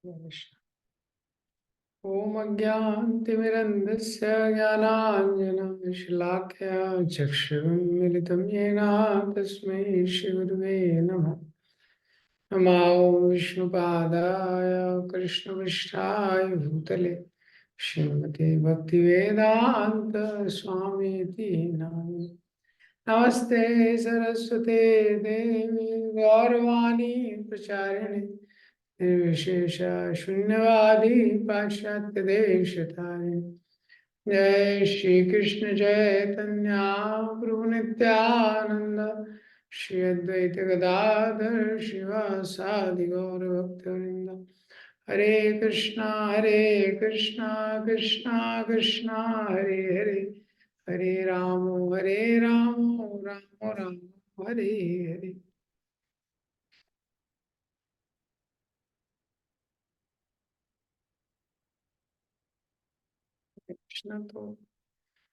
ओम अज्ञानतिमिरन्धस्य ज्ञानाञ्जनशलाकया चक्षुरुन्मिलितं येन तस्मै श्रीगुरुवे नमः। नमो विष्णुपादाय कृष्णपृष्ठाय भूतले श्रीमते भक्तिवेदान्त स्वामीति नामिने। नमस्ते सरस्वते देवी गौरवाणी प्रचारिणे निर्विशेष शून्यवादी पाश्चात्य देशतारिणे। जय श्री कृष्ण चैतन्य प्रभु नित्यानंद श्री अद्वैत गदाधर शिवासादि गौर भक्तवृंद। हरे कृष्णा कृष्णा कृष्णा हरे हरे, हरे राम राम राम हरे हरे। कृष्ण तो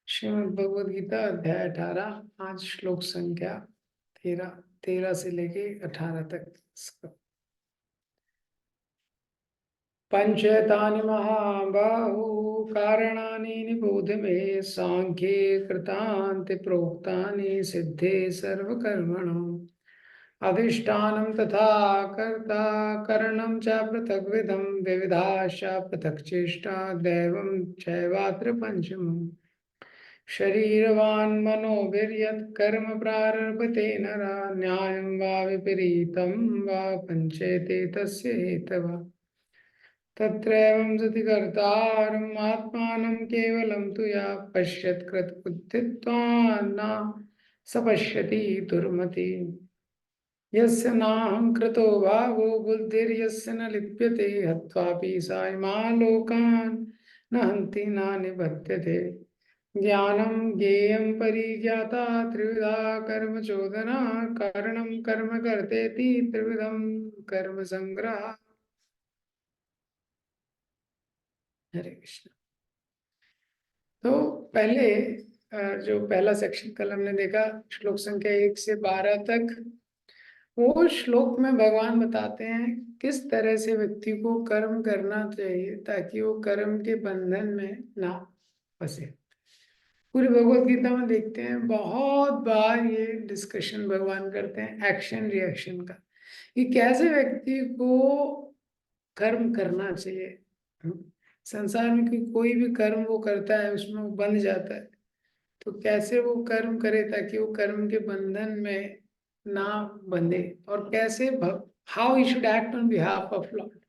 श्रीमद् भगवद गीता अध्याय 18, आज श्लोक संख्या 13 से लेके 18 तक। पंचेतानि महाबाहु कारणानि निबोध मे सांख्ये कृतान्ति प्रोक्तानि सिद्धे सर्वकर्मणाम्। अधिष्ठानं तथा कर्ता करणं च पृथग्विधं विविधाश्च पृथक् चेष्टा दैवं चैवात्र पंचमम्। शरीरवान् मनोभिर्यत् कर्म प्रारभते नरा न्यायं वा विपरीतं वा पञ्चेते तस्य हेतवः। तत्रैवं सति कर्तारम् आत्मानं केवलं तु या पश्यत् कृतबुद्धित्वान् न स पश्यति दुर्मति। यस्य नाहं कृतो भावो बुद्धिर्यस्य न लिप्यते हत्वापि सा इमान् लोकान् न हन्ति न निबध्यते। ज्ञानं ज्ञेयं परिज्ञाता त्रिविधा कर्म चोदना कारणं कर्म कर्तेति त्रिविधं कर्म संग्रह। हरे कृष्ण। तो पहले जो पहला सेक्शन कल हमने देखा श्लोक संख्या 1 से 12 तक, वो श्लोक में भगवान बताते हैं किस तरह से व्यक्ति को कर्म करना चाहिए ताकि वो कर्म के बंधन में ना फंसे। पूरी भगवत गीता में देखते हैं बहुत बार ये डिस्कशन भगवान करते हैं एक्शन रिएक्शन का, कि कैसे व्यक्ति को कर्म करना चाहिए। संसार में कोई भी कर्म वो करता है उसमें वो बंध जाता है, तो कैसे वो कर्म करे ताकि वो कर्म के बंधन में ना बंधे, और कैसे how he should act on behalf of Lord,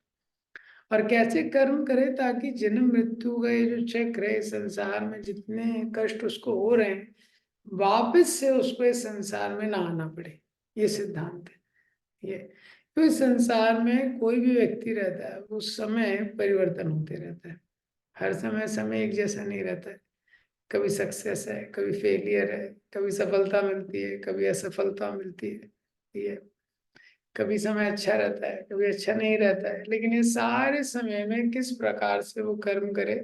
और कैसे कर्म करे ताकि जन्म मृत्यु का ये जो चक्र है संसार में जितने कष्ट उसको हो रहे हैं वापस से उसको इस संसार में ना आना पड़े। ये सिद्धांत है ये। तो इस संसार में कोई भी व्यक्ति रहता है उस समय परिवर्तन होते रहता है, हर समय समय एक जैसा नहीं रहता है। कभी सक्सेस है, कभी फेलियर है, कभी सफलता मिलती है, कभी असफलता मिलती है, ये कभी समय अच्छा रहता है, कभी अच्छा नहीं रहता है। लेकिन ये सारे समय में किस प्रकार से वो कर्म करे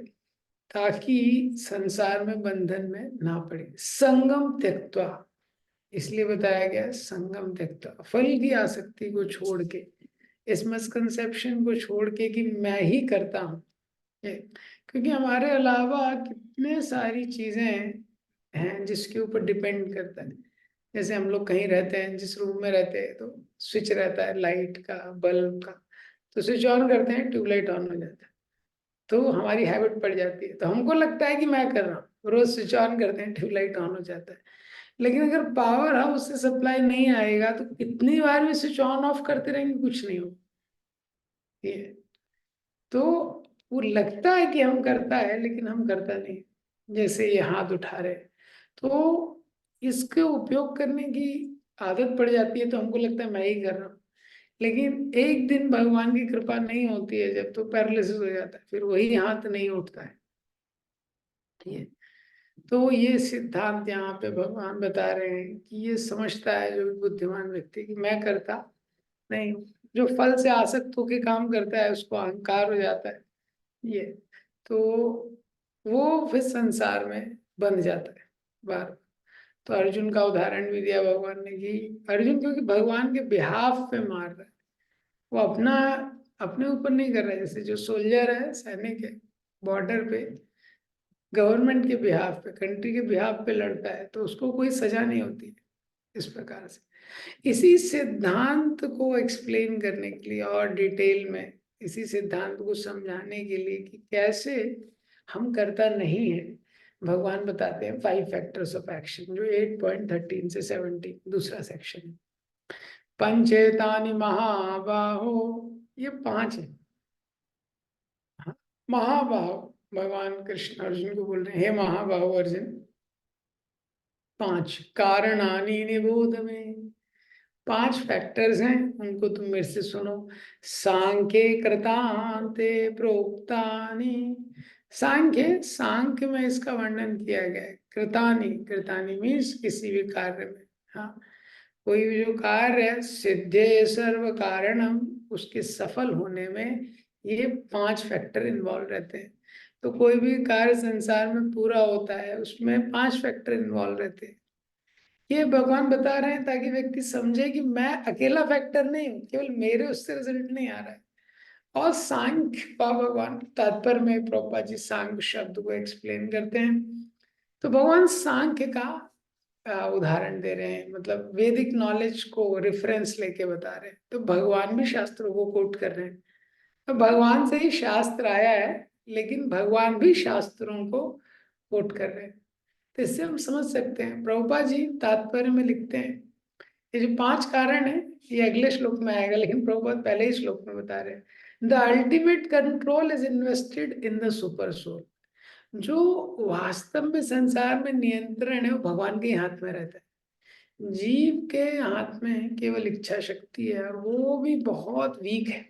ताकि संसार में बंधन में ना पड़े। संगम त्यक्त्वा, इसलिए बताया गया संगम त्यक्त्वा, फल की आसक्ति को छोड़ के, इस मिसकंसेप्शन को छोड़ के कि मैं ही करता हूँ। क्योंकि हमारे अलावा कितने सारी चीजें हैं जिसके ऊपर डिपेंड करता है। जैसे हम लोग कहीं रहते हैं, जिस रूम में रहते हैं तो स्विच रहता है लाइट का, बल्ब का, तो स्विच ऑन करते हैं ट्यूबलाइट ऑन हो जाता है, तो हमारी हैबिट पड़ जाती है, तो हमको लगता है कि मैं कर रहा हूँ, रोज स्विच ऑन करते हैं ट्यूबलाइट ऑन हो जाता है। लेकिन अगर पावर हाउस से सप्लाई नहीं आएगा तो कितनी बार भी स्विच ऑन ऑफ करते रहेंगे, कुछ नहीं होगा। ये तो वो लगता है कि हम करता है लेकिन हम करता नहीं। जैसे ये हाथ उठा रहे, तो इसके उपयोग करने की आदत पड़ जाती है, तो हमको लगता है मैं ही कर रहा हूँ। लेकिन एक दिन भगवान की कृपा नहीं होती है जब, तो पैरालिसिस हो जाता है, फिर वही हाथ नहीं उठता है। ठीक है, तो ये सिद्धांत यहाँ पे भगवान बता रहे हैं कि ये समझता है जो भी बुद्धिमान व्यक्ति कि मैं करता नहीं हूँ। जो फल से आसक्त होकर काम करता है उसको अहंकार हो जाता है, ये तो वो फिर संसार में बंध जाता है बार। तो अर्जुन का उदाहरण भी दिया भगवान ने कि अर्जुन क्योंकि भगवान के बिहाफ पे मार रहा है, वो अपना अपने ऊपर नहीं कर रहा है। जैसे जो सोल्जर है, सैनिक है, बॉर्डर पे गवर्नमेंट के बिहाफ पे, कंट्री के बिहाफ पे लड़ता है, तो उसको कोई सजा नहीं होती है। इस प्रकार से इसी सिद्धांत को एक्सप्लेन करने के लिए और डिटेल में इसी सिद्धांत को समझाने के लिए कि कैसे हम करता नहीं है, भगवान बताते हैं 5 फैक्टर्स ऑफ एक्शन, जो 8.13 से 17 दूसरा सेक्शन है। पंचेतानि महाबाहो, ये 5 है। हाँ, महाबाहो, भगवान कृष्ण अर्जुन को बोल रहे हैं, हे महाबाहो अर्जुन, 5 कारणानि निबोध में, 5 फैक्टर्स हैं, उनको तुम मेरे से सुनो। सांख्य कृतांते प्रोक्तानि, सांख्य, सांख्य में इसका वर्णन किया गया है। कृतानि, कृतानि मीन्स किसी भी कार्य में, हाँ, कोई भी जो कार्य है, सिद्धे सर्व कारणम, उसके सफल होने में ये 5 फैक्टर इन्वॉल्व रहते हैं। तो कोई भी कार्य संसार में पूरा होता है, उसमें 5 फैक्टर इन्वॉल्व रहते हैं। ये भगवान बता रहे हैं ताकि व्यक्ति समझे कि मैं अकेला फैक्टर नहीं हूँ, केवल मेरे उससे रिजल्ट नहीं आ रहा है। और सांख्य का भगवान तात्पर्य में प्रभुपाद जी सांख्य शब्द को एक्सप्लेन करते हैं। तो भगवान सांख्य का उदाहरण दे रहे हैं, मतलब वैदिक नॉलेज को रेफरेंस लेके बता रहे हैं। तो भगवान भी शास्त्रों को कोट कर रहे हैं। तो भगवान से ही शास्त्र आया है, लेकिन भगवान भी शास्त्रों को कोट कर रहे हैं। तो इससे हम समझ सकते हैं, प्रभुपाद जी तात्पर्य में लिखते हैं, ये जो 5 कारण है ये अगले श्लोक में आएगा, लेकिन प्रभुपाद पहले ही श्लोक में बता रहे हैं। The ultimate control is invested in the super soul. जो वास्तव में संसार में नियंत्रण है वो भगवान के हाथ में रहता है। जीव के हाथ में केवल इच्छा शक्ति है, और वो भी बहुत वीक है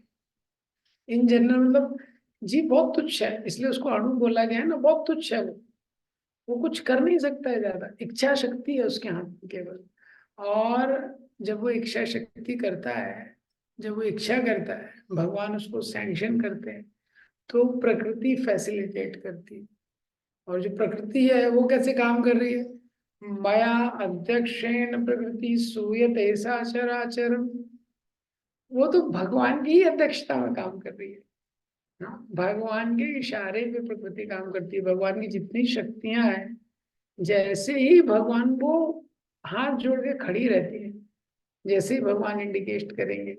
इन जनरल। मतलब जीव बहुत तुच्छ है, इसलिए उसको अणु बोला गया है ना, बहुत तुच्छ है वो कुछ कर नहीं सकता है ज्यादा। इच्छा शक्ति है उसके हाथ में केवल। और जब वो इच्छा शक्ति करता है, जब वो इच्छा करता है, भगवान उसको सैंक्शन करते हैं, तो प्रकृति फैसिलिटेट करती है। और जो प्रकृति है वो कैसे काम कर रही है? माया अध्यक्षेण प्रकृति सूयते ऐसा चराचरम, वो तो भगवान की ही अध्यक्षता में काम कर रही है। हाँ, भगवान के इशारे पे प्रकृति काम करती है। भगवान की जितनी शक्तियां हैं, जैसे ही भगवान वो हाथ जोड़ के खड़ी रहती है, जैसे ही भगवान इंडिकेट करेंगे,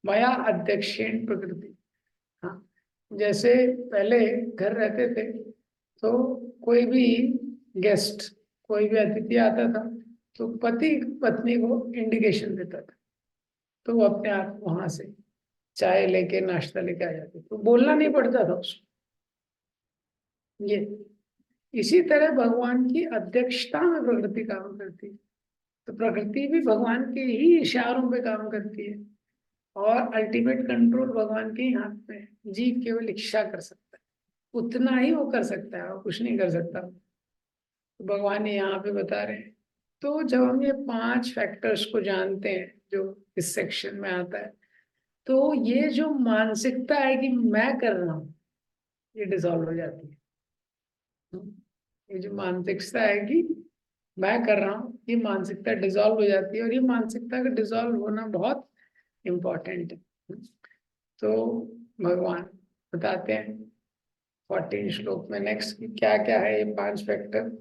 माया अध्यक्षेण प्रकृति। हाँ, जैसे पहले घर रहते थे, तो कोई भी गेस्ट, कोई भी अतिथि आता था, तो पति पत्नी को इंडिकेशन देता था, तो वो अपने आप वहां से चाय लेके नाश्ता लेके आ जाते, तो बोलना नहीं पड़ता था उसको। ये इसी तरह भगवान की अध्यक्षता में प्रकृति काम करती है। तो प्रकृति भी भगवान के ही इशारों पे काम करती है, और अल्टीमेट कंट्रोल भगवान के ही हाथ में है। जीव केवल इच्छा कर सकता है, उतना ही वो कर सकता है, और कुछ नहीं कर सकता। तो भगवान ये यहाँ पे बता रहे हैं। तो जब हम ये 5 फैक्टर्स को जानते हैं जो इस सेक्शन में आता है, तो ये जो मानसिकता है कि मैं कर रहा हूँ, ये डिसॉल्व हो जाती है। ये जो मानसिकता है कि मैं कर रहा हूँ, ये मानसिकता डिसॉल्व हो जाती है, और ये मानसिकता का डिसॉल्व होना बहुत इम्पोर्टेंट है। तो भगवान बताते हैं 14 श्लोक में नेक्स्ट की क्या क्या है ये 5 फैक्टर।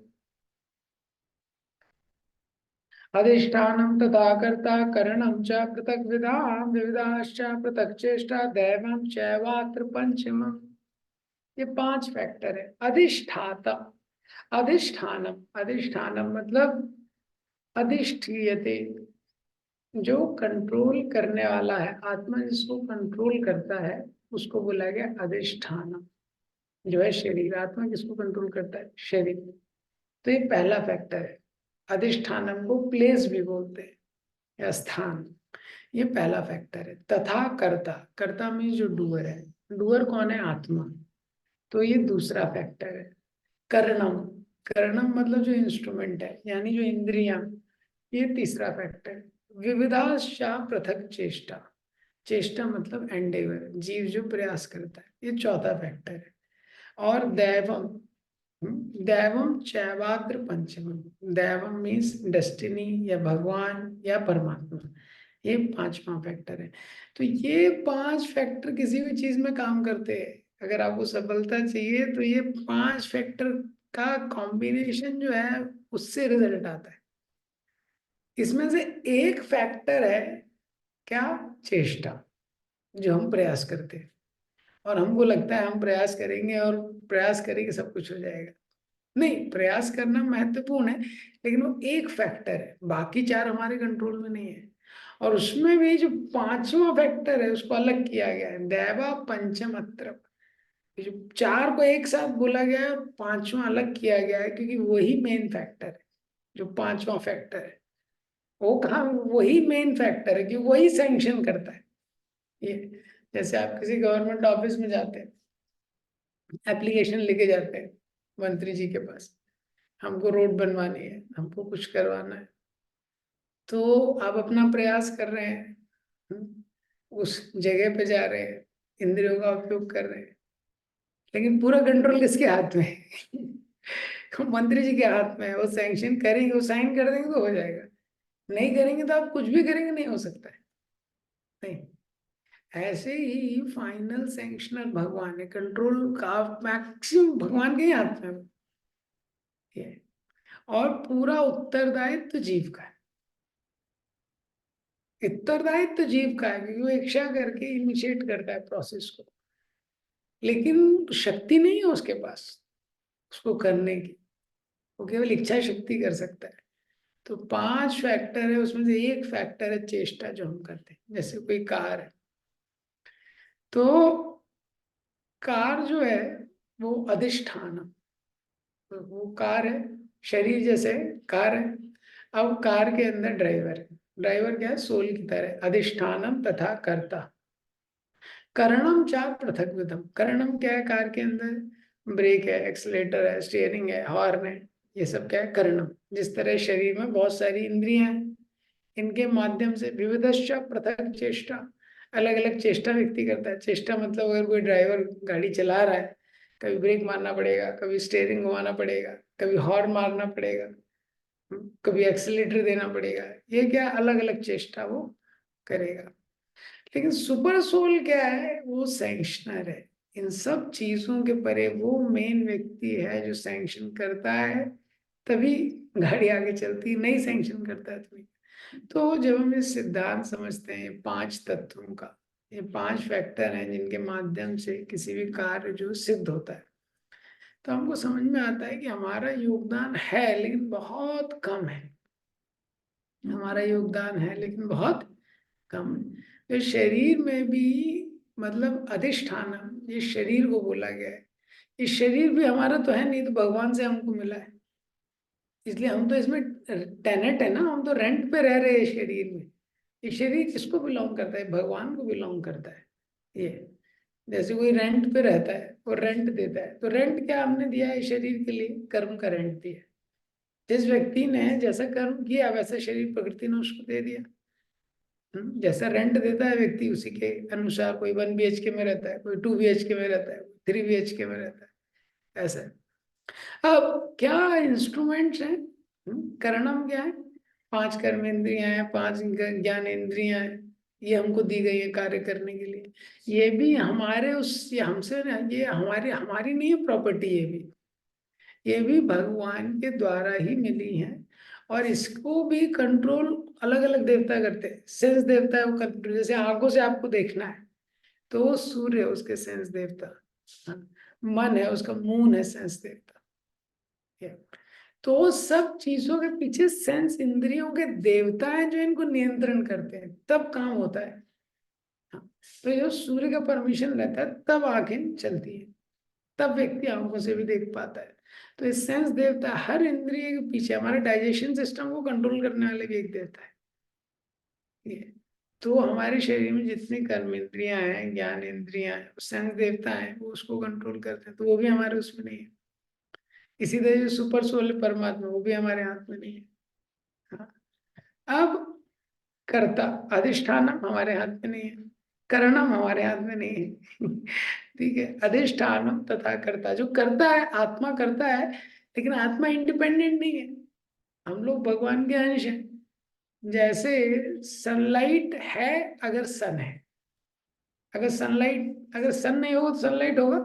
अधिष्ठानम तथा कर्ता करणम च पृथक विधा विविधाश्च पृथक चेष्टा दैवम चैवात्र पंचमम, ये 5 फैक्टर है। अधिष्ठाता, अधिष्ठानम, अधिष्ठानम मतलब अधिष्ठीयते, जो कंट्रोल करने वाला है, आत्मा जिसको कंट्रोल करता है उसको बोला गया अधिष्ठानम। जो है शरीर, आत्मा किसको कंट्रोल करता है? शरीर। तो ये पहला फैक्टर है। अधिष्ठानम को प्लेस भी बोलते हैं, या स्थान। ये पहला फैक्टर है। तथा कर्ता, कर्ता में जो डूअर है, डूअर कौन है? आत्मा। तो ये दूसरा फैक्टर है। कर्णम, कर्णम मतलब जो इंस्ट्रूमेंट है, यानी जो इंद्रियां, ये तीसरा फैक्टर है। विविधाशा पृथक चेष्टा, चेष्टा मतलब एंडेवर, जीव जो प्रयास करता है, ये चौथा फैक्टर है। और दैवम, दैवम चैवात्र पंचमम, दैवम मीन्स डेस्टिनी या भगवान या परमात्मा, ये पांचवा फैक्टर है। तो ये 5 फैक्टर किसी भी चीज में काम करते हैं। अगर आपको सफलता चाहिए तो ये 5 फैक्टर का कॉम्बिनेशन जो है उससे रिजल्ट आता है। इसमें से एक फैक्टर है क्या? चेष्टा, जो हम प्रयास करते हैं और हमको लगता है हम प्रयास करेंगे और प्रयास करेंगे सब कुछ हो जाएगा। नहीं, प्रयास करना महत्वपूर्ण है, लेकिन वो एक फैक्टर है, बाकी 4 हमारे कंट्रोल में नहीं है। और उसमें भी जो पांचवा फैक्टर है उसको अलग किया गया है, दैवा पंचम अत्र। जो 4 को एक साथ बोला गया है और पांचवा अलग किया गया है, क्योंकि वही मेन फैक्टर है। जो पांचवा फैक्टर है वो कहाँ, वही मेन फैक्टर है कि वही सैंक्शन करता है ये। जैसे आप किसी गवर्नमेंट ऑफिस में जाते हैं, एप्लीकेशन लेके जाते हैं मंत्री जी के पास, हमको रोड बनवानी है, हमको कुछ करवाना है, तो आप अपना प्रयास कर रहे हैं, उस जगह पे जा रहे हैं, इंद्रियों का उपयोग कर रहे हैं, लेकिन पूरा कंट्रोल किसके हाथ में है? मंत्री जी के हाथ में है। वो सैंक्शन करेंगे, वो साइन कर देंगे तो हो जाएगा, नहीं करेंगे तो आप कुछ भी करेंगे नहीं हो सकता है। नहीं, ऐसे ही फाइनल सैंक्शनर भगवान है, कंट्रोल का मैक्सिमम भगवान के ही हाथ में है ये। और पूरा उत्तरदायित्व जीव का है। उत्तरदायित्व जीव का है क्योंकि वो इच्छा करके इनिशिएट करता है प्रोसेस को, लेकिन शक्ति नहीं है उसके पास उसको करने की। वो केवल इच्छा शक्ति कर सकता है। तो 5 फैक्टर है, उसमें से एक फैक्टर है चेष्टा, जो हम करते हैं। जैसे कोई कार है, तो कार जो है वो अधिष्ठान, तो वो कार है, शरीर जैसे कार है। अब कार के अंदर ड्राइवर है। ड्राइवर क्या है? सोल की तरह, अधिष्ठानम तथा कर्ता। करणम चार पृथक विधम। करणम क्या है कार के अंदर? ब्रेक है, एक्सीलेटर है, स्टीयरिंग है, हॉर्न है, ये सब क्या है? करणम। जिस तरह शरीर में बहुत सारी इंद्रियां हैं, इनके माध्यम से विविधश्च पृथक चेष्टा, अलग अलग चेष्टा व्यक्ति करता है। चेष्टा मतलब अगर कोई ड्राइवर गाड़ी चला रहा है, कभी ब्रेक मारना पड़ेगा, कभी स्टीयरिंग घुमाना पड़ेगा, कभी हॉर्न मारना पड़ेगा, कभी एक्सीलेटर देना पड़ेगा, ये क्या अलग अलग चेष्टा वो करेगा। लेकिन सुपर सोल क्या है? वो सैंक्शनर है। इन सब चीजों के परे वो मेन व्यक्ति है जो सैंक्शन करता है, तभी गाड़ी आगे चलती, नहीं सैंक्शन करता है तभी। तो जब हम ये सिद्धांत समझते हैं 5 तत्वों का, ये 5 फैक्टर हैं जिनके माध्यम से किसी भी कार्य जो सिद्ध होता है, तो हमको समझ में आता है कि हमारा योगदान है लेकिन बहुत कम है। हमारा योगदान है लेकिन बहुत कम है। तो शरीर में भी, मतलब अधिष्ठान, ये शरीर को बोला गया है। ये शरीर भी हमारा तो है नहीं, तो भगवान से हमको मिला है, इसलिए हम तो इसमें टेनेंट है ना, हम तो रेंट पे रह रहे हैं शरीर में। ये शरीर किसको बिलोंग करता है? भगवान को बिलोंग करता है ये। जैसे कोई रेंट पे रहता है और रेंट देता है, तो रेंट क्या हमने दिया है शरीर के लिए? कर्म का रेंट दिया। जिस व्यक्ति ने जैसा कर्म किया वैसा शरीर प्रकृति ने उसको दे दिया। जैसा रेंट देता है व्यक्ति उसी के अनुसार, कोई 1 BHK में रहता है, कोई 2 BHK में रहता है, 3 BHK में रहता है, ऐसा है। अब क्या इंस्ट्रूमेंट्स हैं? कर्णम क्या है? 5 कर्म इंद्रियां हैं, 5 ज्ञान इंद्रियां हैं, ये हमको दी गई है कार्य करने के लिए। ये भी हमारे उस, ये हमसे ना, ये हमारी हमारी नहीं है प्रॉपर्टी, ये भी भगवान के द्वारा ही मिली है। और इसको भी कंट्रोल अलग अलग देवता करते हैं। सेंस देवता है वो कंट्रोल, जैसे आंखों से आपको देखना है तो सूर्य है उसके सेंस देवता, हाँ। मन है उसका, मून है सेंस देवता। तो सब चीजों के पीछे सेंस इंद्रियों के देवता हैं जो इनको नियंत्रण करते हैं, तब काम होता है। हाँ, तो जो सूर्य का परमिशन रहता है तब आंखें चलती है, तब व्यक्ति आंखों से भी देख पाता है। तो इस सेंस देवता, हर इंद्रिय के पीछे हमारे डाइजेशन सिस्टम को कंट्रोल करने वाले भी एक देवता है ये। तो हमारे शरीर में जितनी कर्म इंद्रियां हैं, ज्ञान इंद्रियां हैं, सेंस देवता है, वो उसको कंट्रोल करते हैं, तो वो भी हमारे उसमें नहीं है। इसी तरह जो सुपर सोल परमात्मा, वो भी हमारे हाथ में नहीं है। हाँ। अब कर्ता, अधिष्ठानम हमारे हाथ में नहीं है, करणम हमारे हाथ में नहीं है। ठीक है, अधिष्ठानम तथा कर्ता, जो करता है आत्मा करता है, लेकिन आत्मा इंडिपेंडेंट नहीं है। हम लोग भगवान के अंश हैं, जैसे सनलाइट है अगर सन है, अगर सन नहीं होगा तो सनलाइट होगा,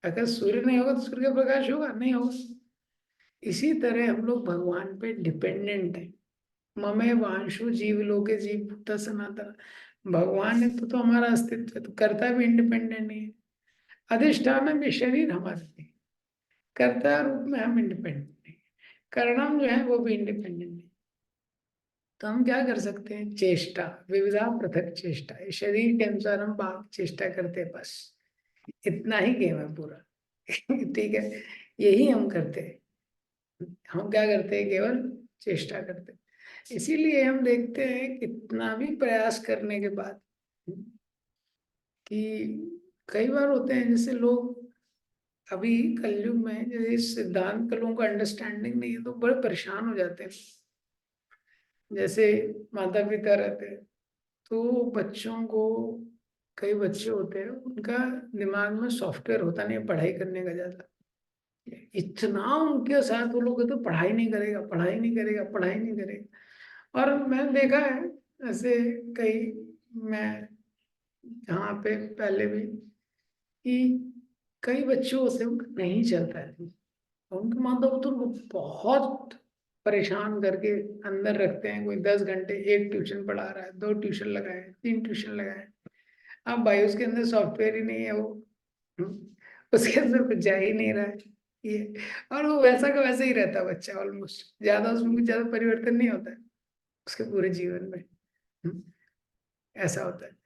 अगर सूर्य नहीं होगा तो सूर्य का प्रकाश होगा, नहीं होगा। इसी तरह हम लोग भगवान पे डिपेंडेंट है। ममे वांशु जीव लोके जीव भूता सनातन। भगवान है तो हमारा अस्तित्व है, तो कर्ता भी इंडिपेंडेंट नहीं है। अधिष्ठान भी शरीर हमारा नहीं, कर्ता रूप में हम इंडिपेंडेंट नहीं, कर्णम जो है वो भी इंडिपेंडेंट नहीं। तो हम क्या कर सकते हैं? चेष्टा, विविधा पृथक चेष्टा, इस शरीर के अनुसार हम बात चेष्टा करते हैं, बस इतना ही गेम है पूरा। ठीक है, यही हम करते हैं। हम क्या करते हैं? केवल चेष्टा करते हैं। इसीलिए हम देखते हैं कितना भी प्रयास करने के बाद कि कई बार होते हैं जैसे लोग अभी कलयुग में, जैसे इस सिद्धांत का लोगों को अंडरस्टैंडिंग नहीं है तो बड़े परेशान हो जाते हैं। जैसे माता पिता रहते हैं तो बच्चों को, कई बच्चे होते हैं उनका दिमाग में सॉफ्टवेयर होता नहीं है पढ़ाई करने का ज्यादा। इतना उनके साथ वो लोग तो पढ़ाई नहीं करेगा, पढ़ाई नहीं करेगा, पढ़ाई नहीं करेगा। और मैंने देखा है ऐसे कई, मैं यहाँ पे पहले भी, कि कई बच्चे होते हैं उनका नहीं चलता है, और उनके माता पिता उनको बहुत परेशान करके अंदर रखते हैं। कोई 10 घंटे एक ट्यूशन पढ़ा रहा है, 2 ट्यूशन लगाए, 3 ट्यूशन लगाए। अब भाई उसके अंदर सॉफ्टवेयर ही नहीं है वो, उसके अंदर कुछ जा ही नहीं रहा है ये। और वो वैसा का वैसा ही रहता है बच्चा, ऑलमोस्ट, ज्यादा उसमें कुछ ज्यादा परिवर्तन नहीं होता है उसके पूरे जीवन में। हम्म, ऐसा होता है।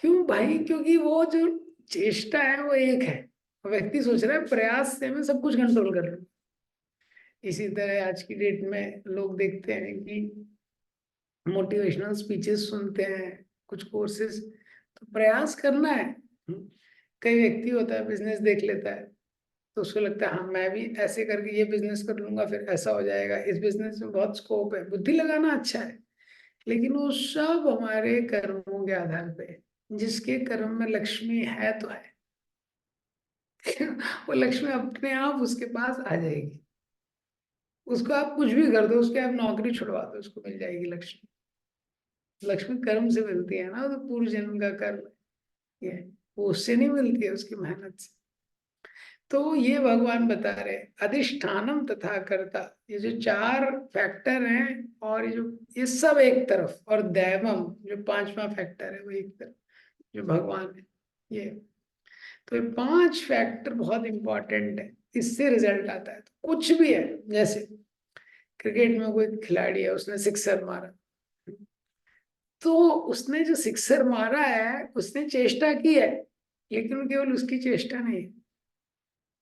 क्यों भाई? क्योंकि वो जो चेष्टा है वो एक है, व्यक्ति सोच रहा है प्रयास से मैं सब कुछ कंट्रोल कर लूँ। इसी तरह आज की डेट में लोग देखते हैं कि मोटिवेशनल स्पीचेस सुनते हैं, कुछ कोर्सेज, तो प्रयास करना है। कई व्यक्ति होता है बिजनेस देख लेता है तो उसको लगता है हाँ मैं भी ऐसे करके ये बिजनेस कर लूंगा, फिर ऐसा हो जाएगा, इस बिजनेस में बहुत स्कोप है। बुद्धि लगाना अच्छा है, लेकिन वो सब हमारे कर्मों के आधार पे है। जिसके कर्म में लक्ष्मी है तो है। वो लक्ष्मी अपने आप उसके पास आ जाएगी। उसको आप कुछ भी कर दो, उसके आप नौकरी छुड़वा दो, उसको मिल जाएगी लक्ष्मी। लक्ष्मी कर्म से मिलती है ना, तो पूर्व जन्म का कर्म है ये, वो उससे नहीं मिलती है, उसकी मेहनत से। तो ये भगवान बता रहे अधिष्ठानम तथा कर्ता, ये जो 4 फैक्टर हैं, और ये सब एक तरफ, और दैवम जो 5वां फैक्टर है वो एक तरफ, जो भगवान है ये। तो ये 5 फैक्टर बहुत इंपॉर्टेंट है, इससे रिजल्ट आता है। तो कुछ भी है, जैसे क्रिकेट में कोई खिलाड़ी है, उसने सिक्सर मारा, तो उसने जो सिक्सर मारा है उसने चेष्टा की है, लेकिन केवल उसकी चेष्टा नहीं है।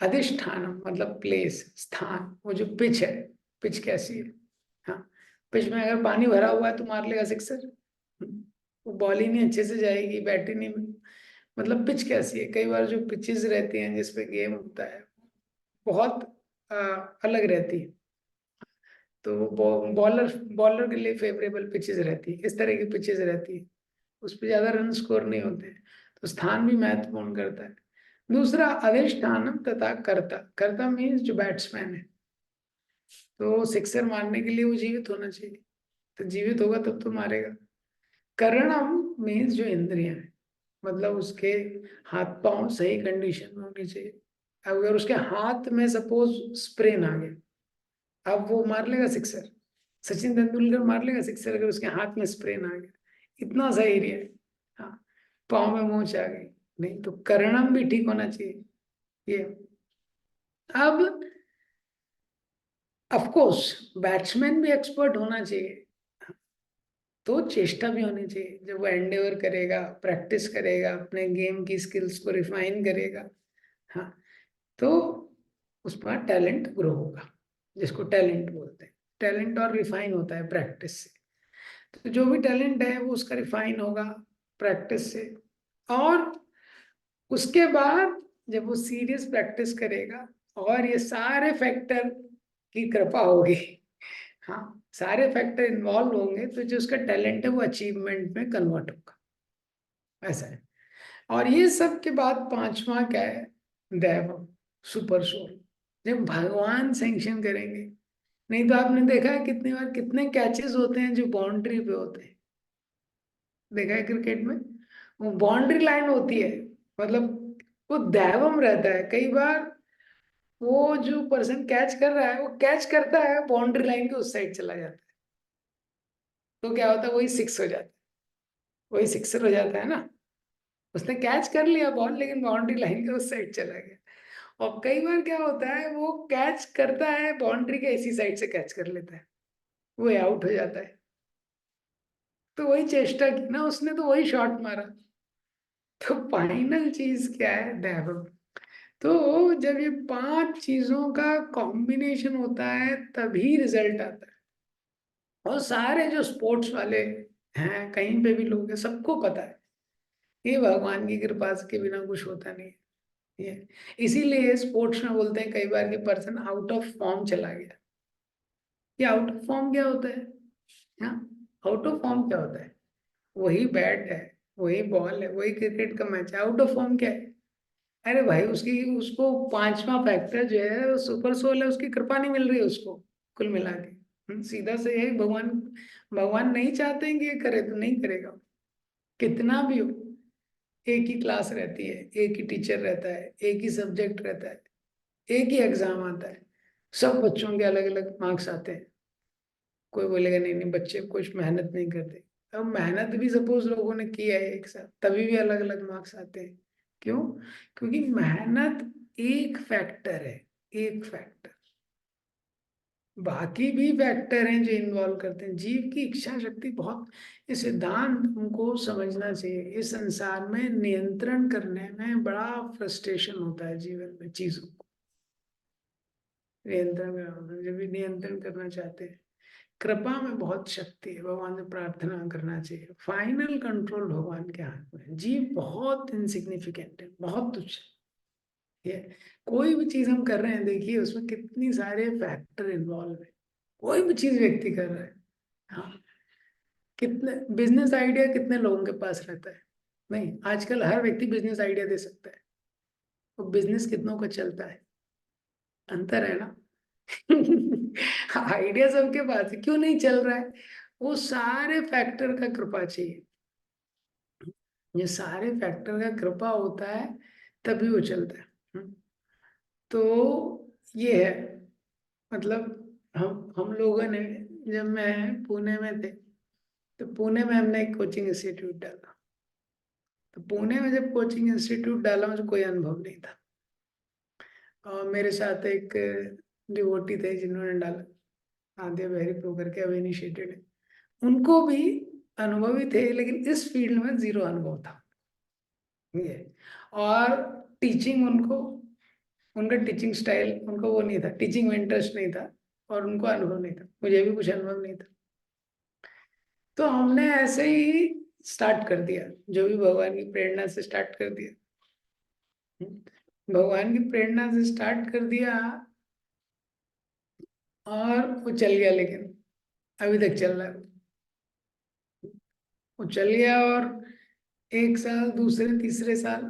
अधिष्ठान मतलब प्लेस, स्थान, वो जो पिच है, पिच कैसी है? हाँ, पिच में अगर पानी भरा हुआ है तो मार लेगा सिक्सर, वो बॉल ही नहीं अच्छे से जाएगी, बैट ही नहीं। मतलब पिच कैसी है? कई बार जो पिचेस रहती हैं जिसपे गेम होता है बहुत आ, अलग रहती है, तो बॉलर बॉलर के लिए फेवरेबल पिचेस रहती है, इस तरह की पिचेस रहती है, उस पर ज्यादा रन स्कोर नहीं होते हैं। तो स्थान भी महत्वपूर्ण करता है। दूसरा अधिष्ठानम तथा कर्ता, कर्ता मीन्स जो बैट्समैन है, तो सिक्सर मारने के लिए वो जीवित होना चाहिए, तो जीवित होगा तब तो मारेगा। करणम मीन्स जो इंद्रियां है, मतलब उसके हाथ पांव सही कंडीशन में होनी चाहिए। अगर उसके हाथ में सपोज स्प्रेन आ गया, अब वो मार लेगा सिक्सर? सचिन तेंदुलकर मार लेगा सिक्सर अगर उसके हाथ में स्प्रेन आ गया? इतना सा एरिया है, हाँ, पाँव में मोच आ गई, नहीं। तो करणम भी ठीक होना चाहिए ये। अब ऑफ कोर्स बैट्समैन भी एक्सपर्ट होना चाहिए, तो चेष्टा भी होनी चाहिए। जब वो एंडेवर करेगा, प्रैक्टिस करेगा, अपने गेम की स्किल्स को रिफाइन करेगा, हाँ, तो उसका टैलेंट ग्रो होगा, जिसको टैलेंट बोलते हैं। टैलेंट और रिफाइन होता है प्रैक्टिस से। तो जो भी टैलेंट है वो उसका रिफाइन होगा प्रैक्टिस से। और उसके बाद जब वो सीरियस प्रैक्टिस करेगा और ये सारे फैक्टर की कृपा होगी, हाँ, सारे फैक्टर इन्वॉल्व होंगे, तो जो उसका टैलेंट है वो अचीवमेंट में कन्वर्ट होगा, ऐसा है। और ये सब के बाद 5वां क्या है? दैव, सुपर सोल। जब भगवान सैंक्शन करेंगे नहीं तो आपने देखा है कितनी बार कितने कैचेस होते हैं जो बाउंड्री पे होते हैं, देखा है क्रिकेट में, वो बाउंड्री लाइन होती है, मतलब वो दैवम रहता है कई बार, वो जो पर्सन कैच कर रहा है वो कैच करता है बाउंड्री लाइन के उस साइड चला जाता है, तो क्या होता है वही सिक्स हो जाता है, वही सिक्सर हो जाता है ना, उसने कैच कर लिया बॉल लेकिन बाउंड्री लाइन के उस साइड चला गया। और कई बार क्या होता है वो कैच करता है बाउंड्री के इसी साइड से कैच कर लेता है, वो आउट हो जाता है, तो वही चेष्टा की ना उसने, तो वही शॉट मारा, तो फाइनल चीज क्या है, दैवम। तो जब ये पांच चीजों का कॉम्बिनेशन होता है तभी रिजल्ट आता है। और सारे जो स्पोर्ट्स वाले हैं कहीं पे भी लोग हैं सबको पता है ये भगवान की कृपा के बिना कुछ होता नहीं है ये। इसीलिए स्पोर्ट्स में बोलते हैं कई बार कि पर्सन आउट ऑफ फॉर्म चला गया। ये आउट ऑफ फॉर्म क्या होता है? हाँ, आउट ऑफ फॉर्म क्या होता है? वही बैट है, वही बॉल है, वही क्रिकेट का मैच है, आउट ऑफ फॉर्म क्या है? अरे भाई उसकी उसको पांचवा फैक्टर जो है सुपर सोल है, उसकी कृपा नहीं मिल रही है उसको, कुल मिला के। सीधा से यही भगवान, भगवान नहीं चाहते हैं कि ये करे तो नहीं करेगा, कितना भी हो। एक ही क्लास रहती है, एक ही टीचर रहता है, एक ही सब्जेक्ट रहता है, एक ही एग्जाम आता है, सब बच्चों के अलग अलग मार्क्स आते हैं। कोई बोलेगा नहीं नहीं बच्चे कुछ मेहनत नहीं करते, अब मेहनत भी सपोज लोगों ने किया है एक साथ तभी भी अलग अलग मार्क्स आते हैं। क्यों? क्योंकि मेहनत एक फैक्टर है, एक फैक्टर, बाकी भी फैक्टर हैं जो इन्वॉल्व करते हैं। जीव की इच्छा शक्ति बहुत, ये सिद्धांत हमको समझना चाहिए। इस संसार में नियंत्रण करने में बड़ा फ्रस्ट्रेशन होता है जीवन में, चीजों को नियंत्रण करना, जब भी नियंत्रण करना चाहते हैं, कृपा में बहुत शक्ति है, भगवान से प्रार्थना करना चाहिए। फाइनल कंट्रोल भगवान के हाथ में है। जीव बहुत इनसिग्निफिकेंट है, बहुत तुच्छ है। ये कोई भी चीज हम कर रहे हैं देखिए उसमें कितनी सारे फैक्टर इन्वॉल्व है, कोई भी चीज व्यक्ति कर रहा है। हाँ, कितने बिजनेस आइडिया कितने लोगों के पास रहता है? नहीं, आजकल हर व्यक्ति बिजनेस आइडिया दे सकता है, वो बिजनेस कितनों का चलता है, अंतर है ना। आइडिया सबके पास है, क्यों नहीं चल रहा है? वो सारे फैक्टर का कृपा चाहिए, ये सारे फैक्टर का कृपा होता है तभी वो चलता है। तो ये है, मतलब हम लोगों ने, जब मैं पुणे में थे तो पुणे में हमने एक कोचिंग इंस्टीट्यूट डाला। तो पुणे में जब कोचिंग इंस्टीट्यूट डाला मुझे कोई अनुभव नहीं था, और मेरे साथ एक डिवोटी थे जिन्होंने डाला, आद्य बहरी प्रो करके अब इनिशिएटेड है, उनको भी अनुभवी थे लेकिन इस फील्ड में जीरो अनुभव था ये। और टीचिंग उनको, उनका टीचिंग स्टाइल उनको वो नहीं था, टीचिंग में इंटरेस्ट नहीं था, और उनको अनुभव नहीं था, मुझे भी कुछ अनुभव नहीं था। तो हमने ऐसे ही स्टार्ट कर दिया, जो भी भगवान की प्रेरणा से स्टार्ट कर दिया, भगवान की प्रेरणा से स्टार्ट कर दिया, और वो चल गया, लेकिन अभी तक चल रहा है। वो चल गया, और एक साल, दूसरे तीसरे साल,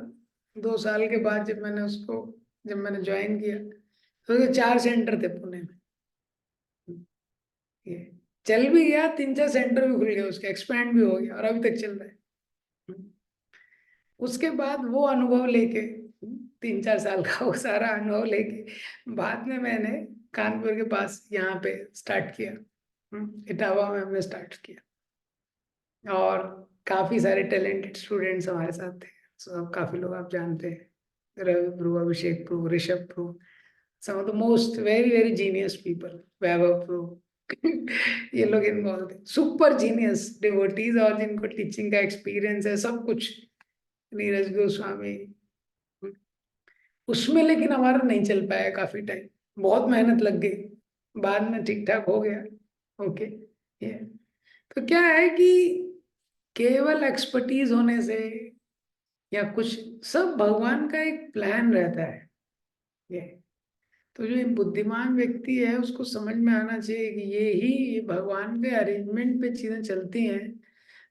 2 साल के बाद जब मैंने उसको, जब मैंने ज्वाइन किया तो उसके 4 सेंटर थे पुणे में। ये चल भी गया, 3 4 सेंटर भी खुल गए, उसके एक्सपैंड भी हो गया और अभी तक चल रहा है। उसके बाद वो अनुभव लेके, 3 4 साल का वो सारा अनुभव लेके बाद में मैंने कानपुर के पास यहाँ पे स्टार्ट किया, इटावा में हमने स्टार्ट किया। और काफी सारे टैलेंटेड स्टूडेंट्स हमारे साथ थे, सो काफी लोग आप जानते हैं, Ravi pro, Abhishek pro, Rishabh pro, some of the most very very genius people, Vaibhav pro. ये लोग इन्वॉल्व थे, सुपर जीनियस डिवोटीज, और जिनको टीचिंग का एक्सपीरियंस है सब कुछ, नीरज गोस्वामी। उसमें लेकिन हमारा नहीं चल पाया काफी टाइम, बहुत मेहनत लग गई, बाद में ठीक ठाक हो गया। ओके, ये तो क्या है कि केवल एक्सपर्टीज होने से या कुछ, सब भगवान का एक प्लान रहता है ये। तो जो एक बुद्धिमान व्यक्ति है उसको समझ में आना चाहिए कि ये ही भगवान के अरेंजमेंट पे चीजें चलती हैं।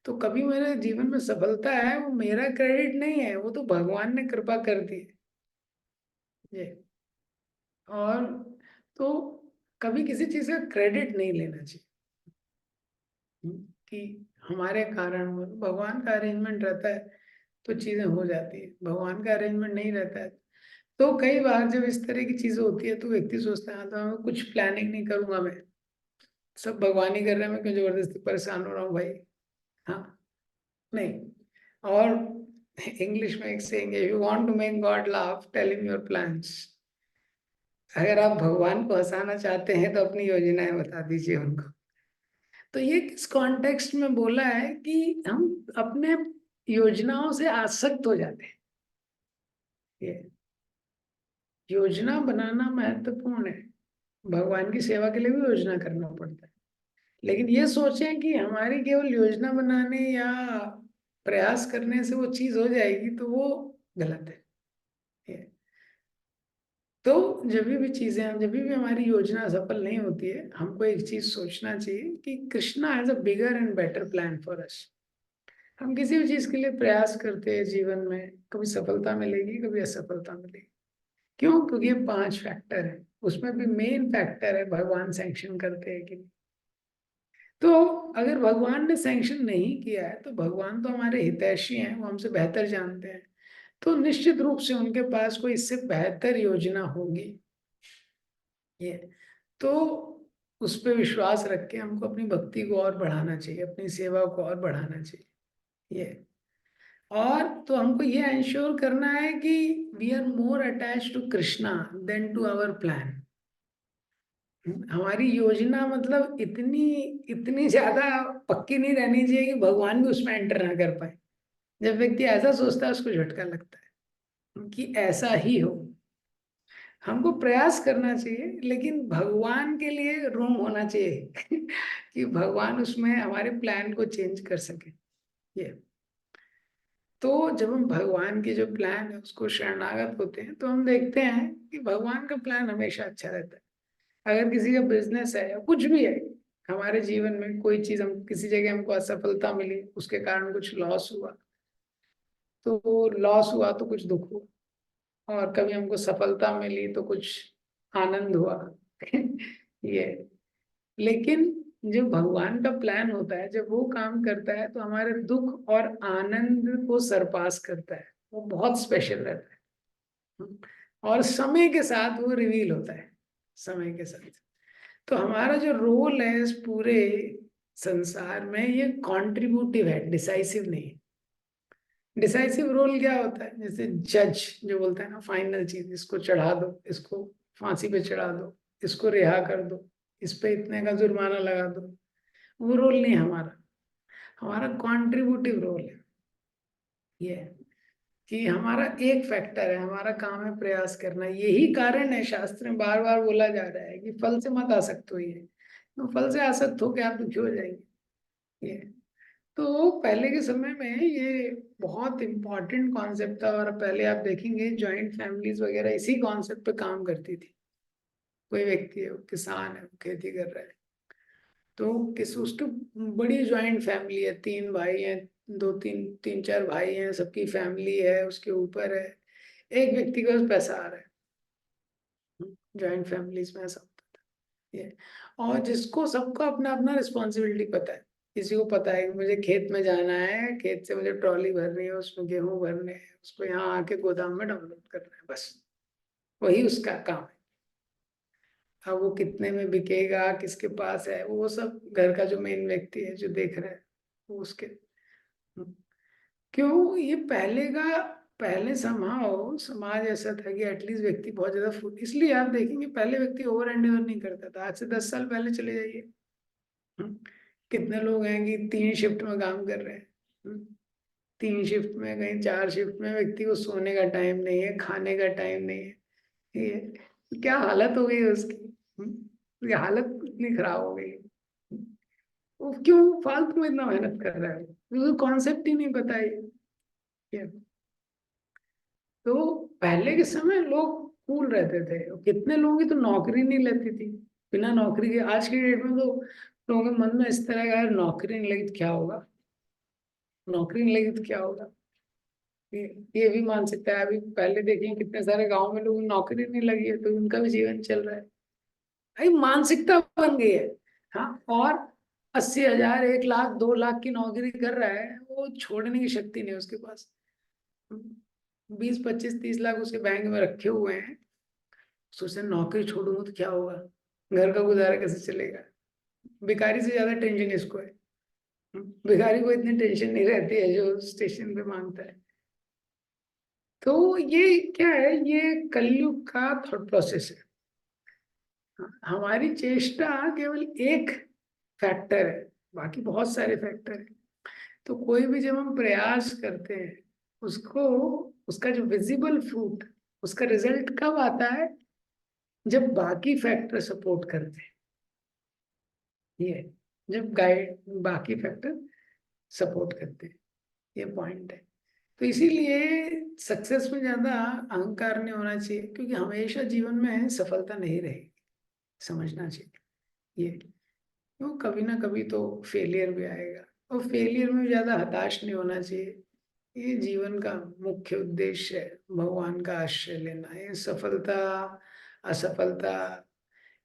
तो कभी मेरे जीवन में सफलता है वो मेरा क्रेडिट नहीं है, वो तो भगवान ने कृपा कर दी है ये। और तो कभी किसी चीज का क्रेडिट नहीं लेना चाहिए कि हमारे कारण भगवान का अरेंजमेंट रहता है तो चीजें हो जाती है, भगवान का अरेंजमेंट नहीं रहता है। तो कई बार जब इस तरह की चीजें होती है तो व्यक्ति सोचता है, हाँ, तो मैं कुछ प्लानिंग नहीं करूंगा, मैं सब भगवान ही कर रहे हैं, मैं क्यों जबरदस्ती परेशान हो रहा हूँ भाई। हाँ, नहीं। और इंग्लिश में एक सेइंग है, you want to make God laugh tell him your plans. अगर आप भगवान को हंसाना चाहते हैं तो अपनी योजनाएं बता दीजिए उनको। तो ये किस कॉन्टेक्स्ट में बोला है कि हम अपने योजनाओं से आसक्त हो जाते हैं। ये योजना बनाना महत्वपूर्ण है, भगवान की सेवा के लिए भी योजना करना पड़ता है, लेकिन ये सोचें कि हमारी केवल योजना बनाने या प्रयास करने से वो चीज हो जाएगी तो वो गलत है। ये तो जब भी हमारी योजना सफल नहीं होती है, हमको एक चीज सोचना चाहिए कि Krishna has a bigger and better plan for us. हम किसी भी चीज के लिए प्रयास करते हैं जीवन में, कभी सफलता मिलेगी कभी असफलता मिलेगी। क्यों? क्योंकि ये 5 फैक्टर है, उसमें भी मेन फैक्टर है भगवान सैंक्शन करते हैं कि नहीं। तो अगर भगवान ने सैंक्शन नहीं किया है तो भगवान तो हमारे हितैषी हैं, वो हमसे बेहतर जानते हैं, तो निश्चित रूप से उनके पास कोई इससे बेहतर योजना होगी। ये तो उस पर विश्वास रख के हमको अपनी भक्ति को और बढ़ाना चाहिए, अपनी सेवा को और बढ़ाना चाहिए। ये और तो हमको ये इंश्योर करना है कि we are more attach to Krishna than to our plan. हमारी योजना मतलब इतनी इतनी ज्यादा पक्की नहीं रहनी चाहिए कि भगवान भी उसमें एंटर ना कर पाए। जब व्यक्ति ऐसा सोचता है उसको झटका लगता है कि ऐसा ही हो। हमको प्रयास करना चाहिए लेकिन भगवान के लिए रूम होना चाहिए कि भगवान उसमें हमारे प्लान को चेंज कर सके। ये तो जब हम भगवान के जो प्लान है उसको शरणागत होते हैं तो हम देखते हैं कि भगवान का प्लान हमेशा अच्छा रहता है। अगर किसी का बिजनेस है या कुछ भी है, हमारे जीवन में कोई चीज, हम किसी जगह हमको असफलता मिली, उसके कारण कुछ लॉस हुआ, तो लॉस हुआ तो कुछ दुख हुआ, और कभी हमको सफलता मिली तो कुछ आनंद हुआ ये लेकिन जो भगवान का प्लान होता है, जब वो काम करता है तो हमारे दुख और आनंद को सरपास करता है, वो बहुत स्पेशल रहता है। और समय के साथ वो रिवील होता है, समय के साथ। तो हमारा जो रोल है इस पूरे संसार में, ये कॉन्ट्रीब्यूटिव है, डिसाइसिव नहीं है। डिसाइसिव रोल क्या होता है? जैसे जज जो बोलता है ना, फाइनल चीज, इसको चढ़ा दो, इसको फांसी पे चढ़ा दो, इसको रिहा कर दो, इस पे इतने का जुर्माना लगा दो, वो रोल नहीं है हमारा। हमारा कॉन्ट्रीब्यूटिव रोल है ये, कि हमारा एक फैक्टर है, हमारा काम है प्रयास करना। यही कारण है शास्त्र में बार बार बोला जा रहा है कि फल से मत आसक्त होइए, तो फल से आसक्त होकर आप दुखी हो जाएंगे। ये तो पहले के समय में ये बहुत इम्पोर्टेंट कॉन्सेप्ट था, और पहले आप देखेंगे जॉइंट फैमिलीज वगैरह इसी कॉन्सेप्ट पे काम करती थी। कोई व्यक्ति है, वो किसान है, वो खेती कर रहा है, तो किस उसकी बड़ी जॉइंट फैमिली है, 3 भाई हैं, दो तीन तीन चार भाई हैं, सबकी फैमिली है, उसके ऊपर है, एक व्यक्ति के पास पैसा आ रहा है। जॉइंट फैमिलीज में ऐसा होता था ये। और जिसको सबको अपना अपना रिस्पॉन्सिबिलिटी पता है, किसी को पता है कि मुझे खेत में जाना है, खेत से मुझे ट्रॉली भरनी है, उसमें गेहूं भरने हैं, उसको यहाँ आके गोदाम में डाउनलोड करना है, बस वही उसका काम है। अब वो कितने में बिकेगा, किसके पास है, वो सब घर का जो मेन व्यक्ति है जो देख रहा है, वो उसके। क्यों? ये पहले समाज समाज ऐसा था कि एटलीस्ट व्यक्ति बहुत ज्यादा फूड, इसलिए आप देखेंगे पहले व्यक्ति ओवर एंडेवर नहीं करता था। आज से 10 साल पहले चले जाइए, हम्म, कितने लोग हैं कि 3 शिफ्ट में काम कर रहे हैं, 3 शिफ्ट में, कहीं 4 शिफ्ट में, व्यक्ति को सोने का टाइम नहीं है, खाने का टाइम नहीं है। ये क्या हालत हो गई है उसकी, ये हालत इतनी खराब हो गई है। वो क्यों फालतू में इतना मेहनत कर रहा है, उसको कॉन्सेप्ट ही नहीं पता है ये। तो पहले के समय लोग कूल रहते थे, कितने लोगों की तो नौकरी नहीं लेती थी बिना नौकरी के। आज की डेट में तो लोगों के मन में इस तरह का है, नौकरी नहीं लगी तो क्या होगा, नौकरी नहीं लगी तो क्या होगा। ये ये भी मान सकता है। अभी पहले देखिए कितने सारे गांव में लोगों को नौकरी नहीं लगी है तो उनका भी जीवन चल रहा है। भाई मानसिकता बन गई है। हाँ, और 80,000, 1 लाख, 2 लाख की नौकरी कर रहा है, वो छोड़ने की शक्ति नहीं है उसके पास। 20, 25, 30 लाख उसके बैंक में रखे हुए हैं। सोचते हैं, नौकरी छोड़ूंगा तो क्या होगा, घर का गुजारा कैसे चलेगा। भिखारी से ज्यादा टेंशन इसको है। भिखारी को इतनी टेंशन नहीं रहती है जो स्टेशन पे मांगता है। तो ये क्या है, ये कलयुग का थॉट प्रोसेस है। हमारी चेष्टा केवल एक फैक्टर है, बाकी बहुत सारे फैक्टर है। तो कोई भी जब हम प्रयास करते हैं, उसको, उसका जो विजिबल फ्रूट, उसका रिजल्ट कब आता है, जब बाकी फैक्टर सपोर्ट करते हैं। ये जब गाइड, बाकी फैक्टर सपोर्ट करते हैं, ये पॉइंट है। तो इसीलिए सक्सेस में ज्यादा अहंकार नहीं होना चाहिए, क्योंकि हमेशा जीवन में सफलता नहीं रहेगी, समझना चाहिए ये। तो कभी ना कभी तो फेलियर भी आएगा, और फेलियर में ज्यादा हताश नहीं होना चाहिए। ये जीवन का मुख्य उद्देश्य है, भगवान का आश्रय लेना। ये सफलता, असफलता,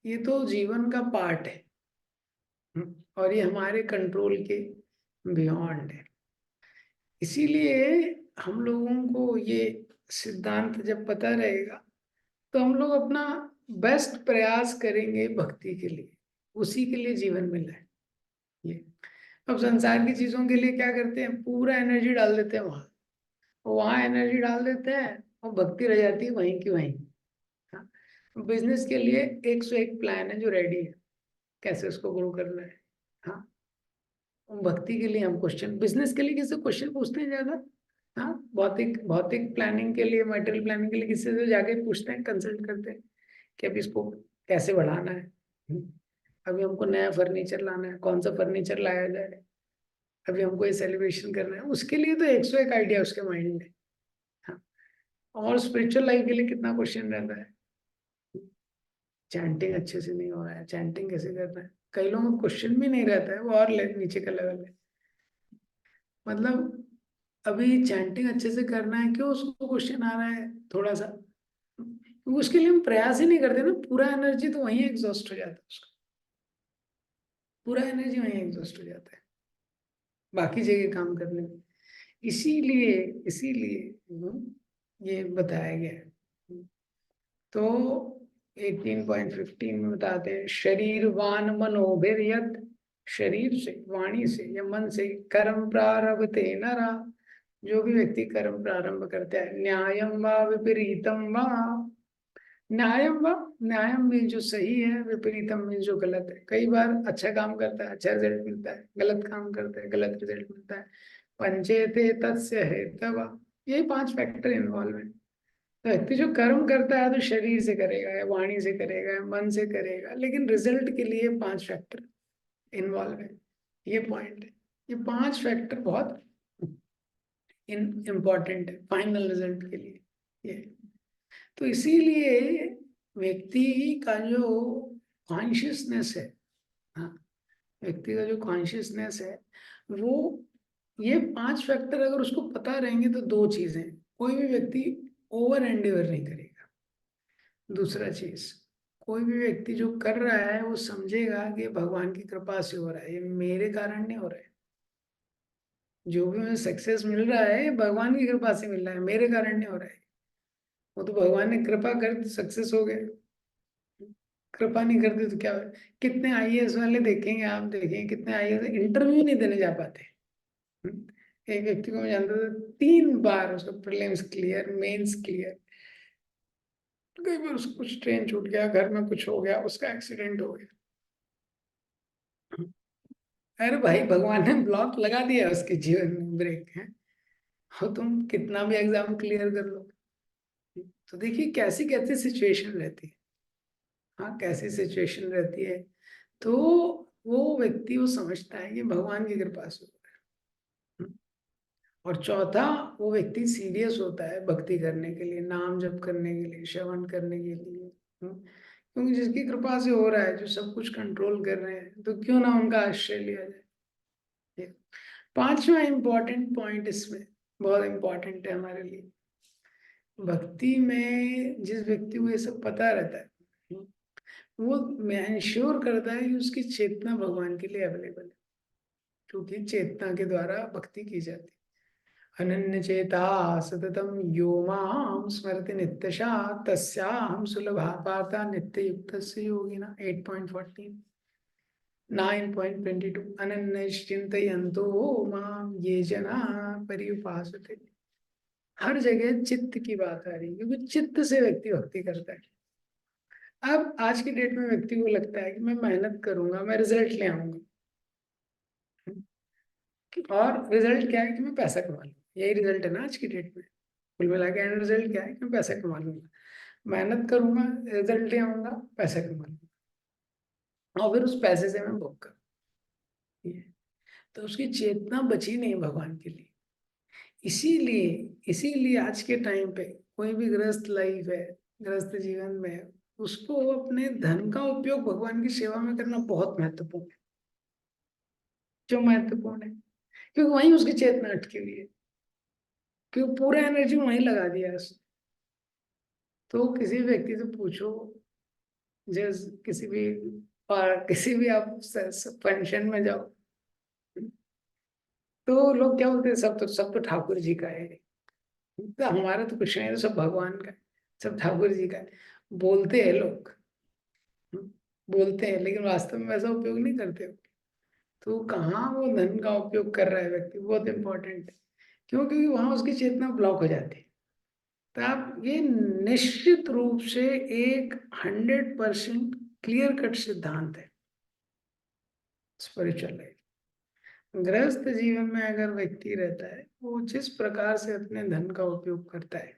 ये तो जीवन का पार्ट है। और ये हमारे कंट्रोल के बियॉन्ड है। इसीलिए हम लोगों को ये सिद्धांत जब पता रहेगा, तो हम लोग अपना बेस्ट प्रयास करेंगे भक्ति के लिए। उसी के लिए जीवन मिला है ये। अब संसार की चीजों के लिए क्या करते हैं, पूरा एनर्जी डाल देते हैं वहां एनर्जी डाल देते हैं, और भक्ति रह जाती है वहीं की वहीं। हाँ, बिजनेस के लिए 101 प्लान है जो रेडी है, कैसे उसको ग्रो करना है। हाँ, भक्ति के लिए हम क्वेश्चन, बिजनेस के लिए किसी क्वेश्चन पूछते हैं ज्यादा। हाँ, भौतिक भौतिक प्लानिंग के लिए, मटेरियल प्लानिंग के लिए किसी से जाके पूछते हैं, कंसल्ट करते हैं कि अभी इसको कैसे बढ़ाना है। अभी हमको नया फर्नीचर लाना है, कौन सा फर्नीचर लाया जाए, अभी हमको ये सेलिब्रेशन करना है, उसके लिए तो 101 आइडिया उसके माइंड में। हाँ, और स्पिरिचुअल लाइफ के लिए कितना क्वेश्चन रहता है। चैंटिंग अच्छे से नहीं हो रहा है, चैंटिंग कैसे करना है, कई लोगों को क्वेश्चन भी नहीं रहता है, वो और नीचे का लेवल है। मतलब अभी चैंटिंग अच्छे से करना है, क्यों उसको क्वेश्चन आ रहा है थोड़ा सा, उसके लिए हम प्रयास ही नहीं करते ना, पूरा एनर्जी तो वहीं एग्जॉस्ट हो जाता है उसका, पूरा एनर्जी वहीं एग्जॉस्ट हो जाता है बाकी जगह काम करने में। इसीलिए इसीलिए ये बताया गया है। तो 18.15 में बताते हैं, शरीरवान मनोभिर्यत, शरीर से, वाणी से या मन से कर्म प्रारभते नरा, जो भी व्यक्ति कर्म प्रारंभ करता है, न्यायम व विपरीतम व, न्यायम व, न्यायम में जो सही है, विपरीतम में जो गलत है। कई बार अच्छा काम करता है, अच्छा रिजल्ट मिलता है, गलत काम करता है, गलत रिजल्ट मिलता है। पंचेते तस्य हेतव, यही 5 फैक्टर इन्वॉल्व है। तो व्यक्ति जो कर्म करता है तो शरीर से करेगा, या वाणी से करेगा, या मन से करेगा, लेकिन रिजल्ट के लिए 5 फैक्टर इन्वॉल्व है। ये पॉइंट है, ये 5 फैक्टर बहुत इम्पोर्टेंट है फाइनल रिजल्ट के लिए ये। तो इसीलिए व्यक्ति का जो कॉन्शियसनेस है, हाँ, व्यक्ति का जो कॉन्शियसनेस है, वो, ये 5 फैक्टर अगर उसको पता रहेंगे तो 2 चीजें, कोई भी व्यक्ति ओवर एंडेवर नहीं करेगा। दूसरा चीज, कोई भी व्यक्ति जो कर रहा है वो समझेगा कि ये भगवान की कृपा से हो रहा है, ये मेरे कारण नहीं हो रहा है। जो भी मुझे सक्सेस मिल रहा है ये भगवान की कृपा से मिल रहा है, मेरे कारण नहीं हो रहा है। वो तो भगवान ने कृपा कर सक्सेस हो गए, कृपा नहीं करते तो क्या हो। कितने आईएएस वाले देखेंगे, आप देखेंगे कितने आईएएस इंटरव्यू नहीं देने जा पाते। एक व्यक्ति को मैं जानता था, 3 बार उसका प्रीलिम्स क्लियर, मेंस क्लियर। कई बार उसको कुछ ट्रेन छूट गया, घर में कुछ हो गया, उसका एक्सीडेंट हो गया। अरे भाई, भगवान ने ब्लॉक लगा दिया उसके जीवन में, ब्रेक है। और तुम कितना भी एग्जाम क्लियर कर लो। तो देखिए कैसी कैसी सिचुएशन रहती है। हाँ, कैसी सिचुएशन रहती है। तो वो व्यक्ति वो समझता है कि भगवान की कृपा से हो रहा है। और चौथा, वो व्यक्ति सीरियस होता है भक्ति करने के लिए, नाम जप करने के लिए, श्रवण करने के लिए। क्योंकि जिसकी कृपा से हो रहा है, जो सब कुछ कंट्रोल कर रहे हैं, तो क्यों ना उनका आश्रय लिया जाए। ये 5वां इंपॉर्टेंट पॉइंट इसमें बहुत इंपॉर्टेंट है हमारे लिए। भक्ति में जिस व्यक्ति को ये सब पता रहता है, वो इंश्योर करता है कि उसकी चेतना भगवान के लिए अवेलेबल है, क्योंकि चेतना के द्वारा भक्ति की जाती है। अनन्य चेता सततम यो माम स्मरति नित्यशा तस्याहं सुलभा पाता नित्य युक्त योगिना। 8.14 9.22 अनन्यश्चिन्तयन्तो माम ये जना पर्युपासते। हर जगह चित्त की बात आ रही है, क्योंकि चित्त से व्यक्ति भक्ति करता है। अब आज की डेट में व्यक्ति को लगता है कि मैं मेहनत करूंगा, मैं रिजल्ट ले आऊंगा, और रिजल्ट क्या है कि मैं पैसा कमा लूंगा। यही रिजल्ट है ना आज की डेट में। कुल मिला के एंड रिजल्ट क्या है कि मैं पैसा कमा लूंगा, मेहनत करूंगा, रिजल्ट ले आऊंगा, पैसा कमा लूंगा, और फिर उस पैसे से मैं भोग करूँ। तो उसकी चेतना बची नहीं भगवान के लिए। इसीलिए इसीलिए आज के टाइम पे कोई भी गृहस्थ लाइफ है, गृहस्थ जीवन में है, उसको अपने धन का उपयोग भगवान की सेवा में करना बहुत महत्वपूर्ण है। क्यों महत्वपूर्ण है? क्योंकि वहीं उसकी चेतना अटकी हुई है, क्योंकि पूरा एनर्जी वहीं लगा दिया है उसने। तो किसी व्यक्ति से पूछो, जैसे किसी भी आप फंक्शन में जाओ, तो लोग क्या बोलते हैं, सब तो ठाकुर जी का है, तो हमारा तो कुछ नहीं है, तो सब भगवान का है, सब ठाकुर जी का है। बोलते हैं लोग, बोलते हैं, लेकिन वास्तव में वैसा उपयोग नहीं करते हो। तो कहाँ वो धन का उपयोग कर रहा है व्यक्ति, बहुत इंपॉर्टेंट है। क्यों? क्योंकि वहां उसकी चेतना ब्लॉक हो जाती है। तो आप ये निश्चित रूप से एक 100% क्लियर कट सिद्धांत है स्पिरिचुअल लाइफ। गृहस्थ जीवन में अगर व्यक्ति रहता है, वो जिस प्रकार से अपने धन का उपयोग करता है,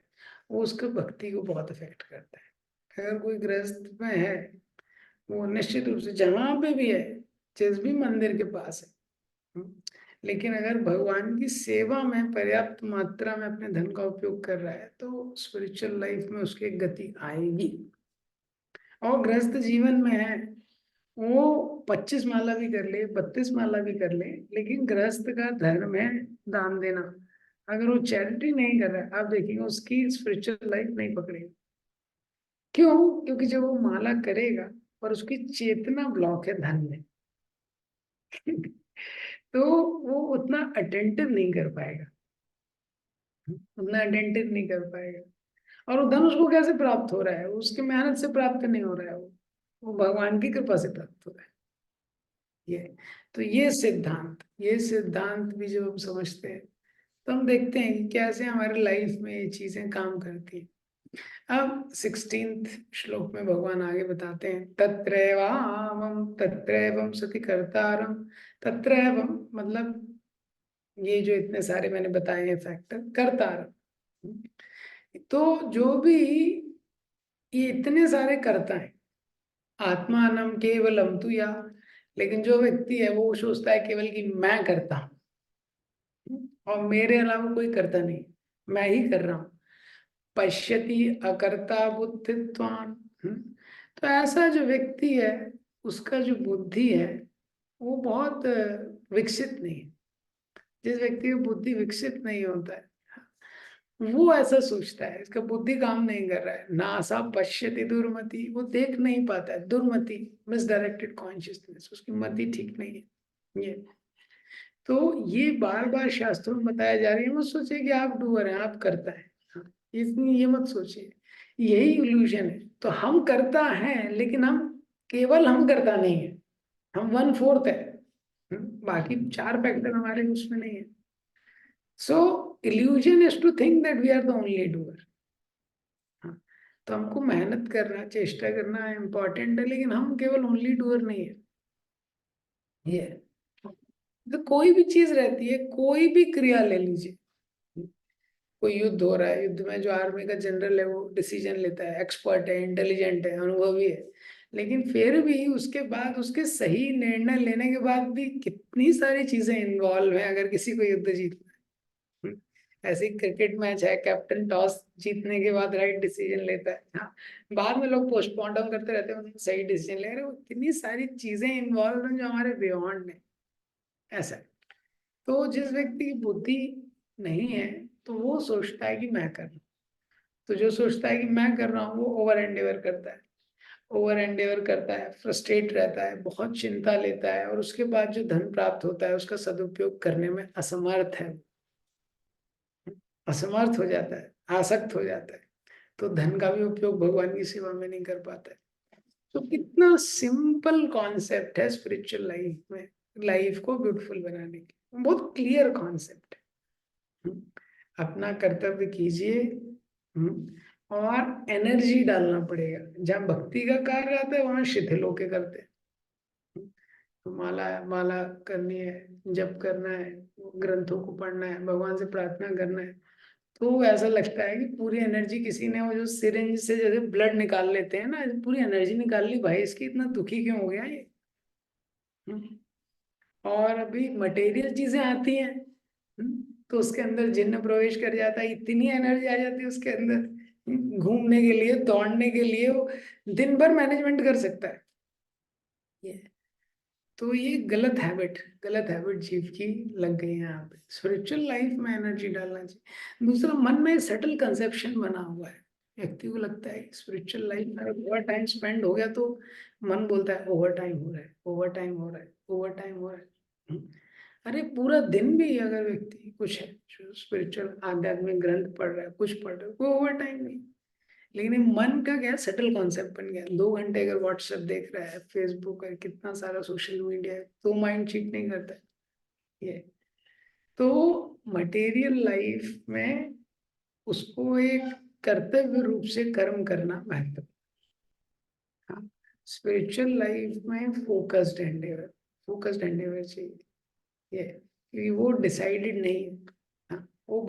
वो उसके भक्ति को बहुत अफेक्ट करता है। अगर कोई गृहस्थ में है, वो निश्चित रूप से जहाँ पे भी है, जिस भी मंदिर के पास है, लेकिन अगर भगवान की सेवा में पर्याप्त मात्रा में अपने धन का उपयोग कर रहा है, तो स्पिरिचुअल लाइफ में उसकी एक गति आएगी। और गृहस्थ जीवन में है, वो 25 माला भी कर ले, 32 माला भी कर ले, लेकिन गृहस्थ का धर्म है दान देना। अगर वो चैरिटी नहीं कर रहा है, आप देखेंगे उसकी स्पिरिचुअल लाइफ नहीं पकड़ेगी। क्यों? क्योंकि जब वो माला करेगा और उसकी चेतना ब्लॉक है धन में, तो वो उतना अटेंटिव नहीं कर पाएगा, उतना अटेंटिव नहीं कर पाएगा। और वो धन उसको कैसे प्राप्त हो रहा है? उसकी मेहनत से प्राप्त नहीं हो रहा है, वो भगवान की कृपा से प्राप्त हो रहा है। ये तो ये सिद्धांत भी जब हम समझते हैं, तो हम देखते हैं कि कैसे हमारे लाइफ में ये चीजें काम करती हैं। अब 16th श्लोक में भगवान आगे बताते हैं, तत्रैवं सति कर्तारम। तत्रैवं मतलब ये जो इतने सारे मैंने बताए हैं फैक्टर, कर्तारम। तो जो भी ये इतने सारे कर्ता हैं, आत्मानम केवलम तु या, लेकिन जो व्यक्ति है वो सोचता है केवल कि मैं करता हूँ और मेरे अलावा कोई करता नहीं, मैं ही कर रहा हूँ। पश्यति अकर्ता बुद्धित्वान। तो ऐसा जो व्यक्ति है, उसका जो बुद्धि है वो बहुत विकसित नहीं है। जिस व्यक्ति की बुद्धि विकसित नहीं होता है, वो ऐसा सोचता है, इसका बुद्धि काम नहीं कर रहा है। नासा पश्यति दुर्मति, वो देख नहीं पाता है। दुर्मति, मिसडायरेक्टेड कॉन्शियसनेस, उसकी मति ठीक नहीं है। ये तो ये बार बार शास्त्रों में बताया जा रही है। मत सोचिए कि आप डूअर हैं, आप करता है, हाँ, इतनी ये मत सोचिए। यही इल्यूजन है। तो हम करता है, लेकिन केवल हम करता नहीं है, हम 1/4 है। बाकी 4 फैक्टर हमारे उसमें नहीं है। So illusion is to think that we are the only doer. हाँ, तो हमको मेहनत करना, चेष्टा करना इम्पोर्टेंट है, लेकिन हम केवल ओनली डूअर नहीं है। ये तो कोई भी चीज रहती है, कोई भी क्रिया ले लीजिए। कोई युद्ध हो रहा है, युद्ध में जो आर्मी का जनरल है वो डिसीजन लेता है, एक्सपर्ट है, इंटेलिजेंट है, अनुभवी है, लेकिन फिर भी उसके बाद, उसके सही निर्णय लेने के बाद भी कितनी सारी चीजें इन्वॉल्व हैं अगर किसी को युद्ध जीतना है। ऐसे ही क्रिकेट मैच है, कैप्टन टॉस जीतने के बाद राइट डिसीजन लेता है, हाँ, बाद में लोग पोस्टमार्टम करते रहते हैं उन्होंने सही डिसीजन ले रहे, वो कितनी सारी चीजें इन्वॉल्व हैं जो हमारे बियॉन्ड है। ऐसा है। तो जिस व्यक्ति की बुद्धि नहीं है, तो वो सोचता है कि मैं कर रहा हूँ। तो जो सोचता है कि मैं कर रहा हूँ, वो ओवर एंडेवर करता है। ओवर एंडेवर करता है, फ्रस्ट्रेट रहता है, बहुत चिंता लेता है, और उसके बाद जो धन प्राप्त होता है उसका सदुपयोग करने में असमर्थ है, असमर्थ हो जाता है, आसक्त हो जाता है, तो धन का भी उपयोग भगवान की सेवा में नहीं कर पाता है। तो कितना सिंपल कॉन्सेप्ट है स्पिरिचुअल लाइफ में, लाइफ को ब्यूटीफुल बनाने की, बहुत क्लियर कॉन्सेप्ट है। अपना कर्तव्य कीजिए, और एनर्जी डालना पड़ेगा। जहाँ भक्ति का कार्य आता है वहां शिथिल होके करते हैं। तो माला माला करनी है, जप करना है, ग्रंथों को पढ़ना है, भगवान से प्रार्थना करना है, तो ऐसा लगता है कि पूरी एनर्जी किसी ने, वो जो सिरिंज से जैसे ब्लड निकाल लेते हैं ना, पूरी एनर्जी निकाल ली, भाई इसकी इतना दुखी क्यों हो गया ये। हम्म। और अभी मटेरियल चीजें आती हैं, तो उसके अंदर जिन्न प्रवेश कर जाता है, इतनी एनर्जी आ जाती है उसके अंदर, घूमने के लिए, दौड़ने के लिए, वो दिन भर मैनेजमेंट कर सकता है ये। तो ये गलत हैबिट जीव की लग गई है यहाँ पे। स्पिरिचुअल लाइफ में एनर्जी डालना चाहिए। दूसरा, मन में सेटल कंसेप्शन बना हुआ है, व्यक्ति को लगता है स्पिरिचुअल लाइफ में ओवर टाइम स्पेंड हो गया तो मन बोलता है ओवर टाइम हो रहा है, ओवर टाइम हो रहा है, ओवर टाइम हो रहा है। अरे पूरा दिन भी अगर व्यक्ति कुछ है जो स्पिरिचुअल आध्यात्मिक ग्रंथ पढ़ रहा है, कुछ पढ़ रहा है, कोई ओवर टाइम नहीं। लेकिन ये मन का क्या सेटल कॉन्सेप्ट बन गया, 2 घंटे अगर व्हाट्सएप देख रहा है, फेसबुक है, कितना सारा सोशल मीडिया है, तो माइंड चीट नहीं करता है ये। तो मटेरियल लाइफ में उसको एक कर्तव्य रूप से कर्म करना महत्व। हाँ, स्पिरिचुअल लाइफ में फोकस्ड एंडेवर चाहिए ये, क्योंकि वो डिसाइडेड नहीं है। हाँ, वो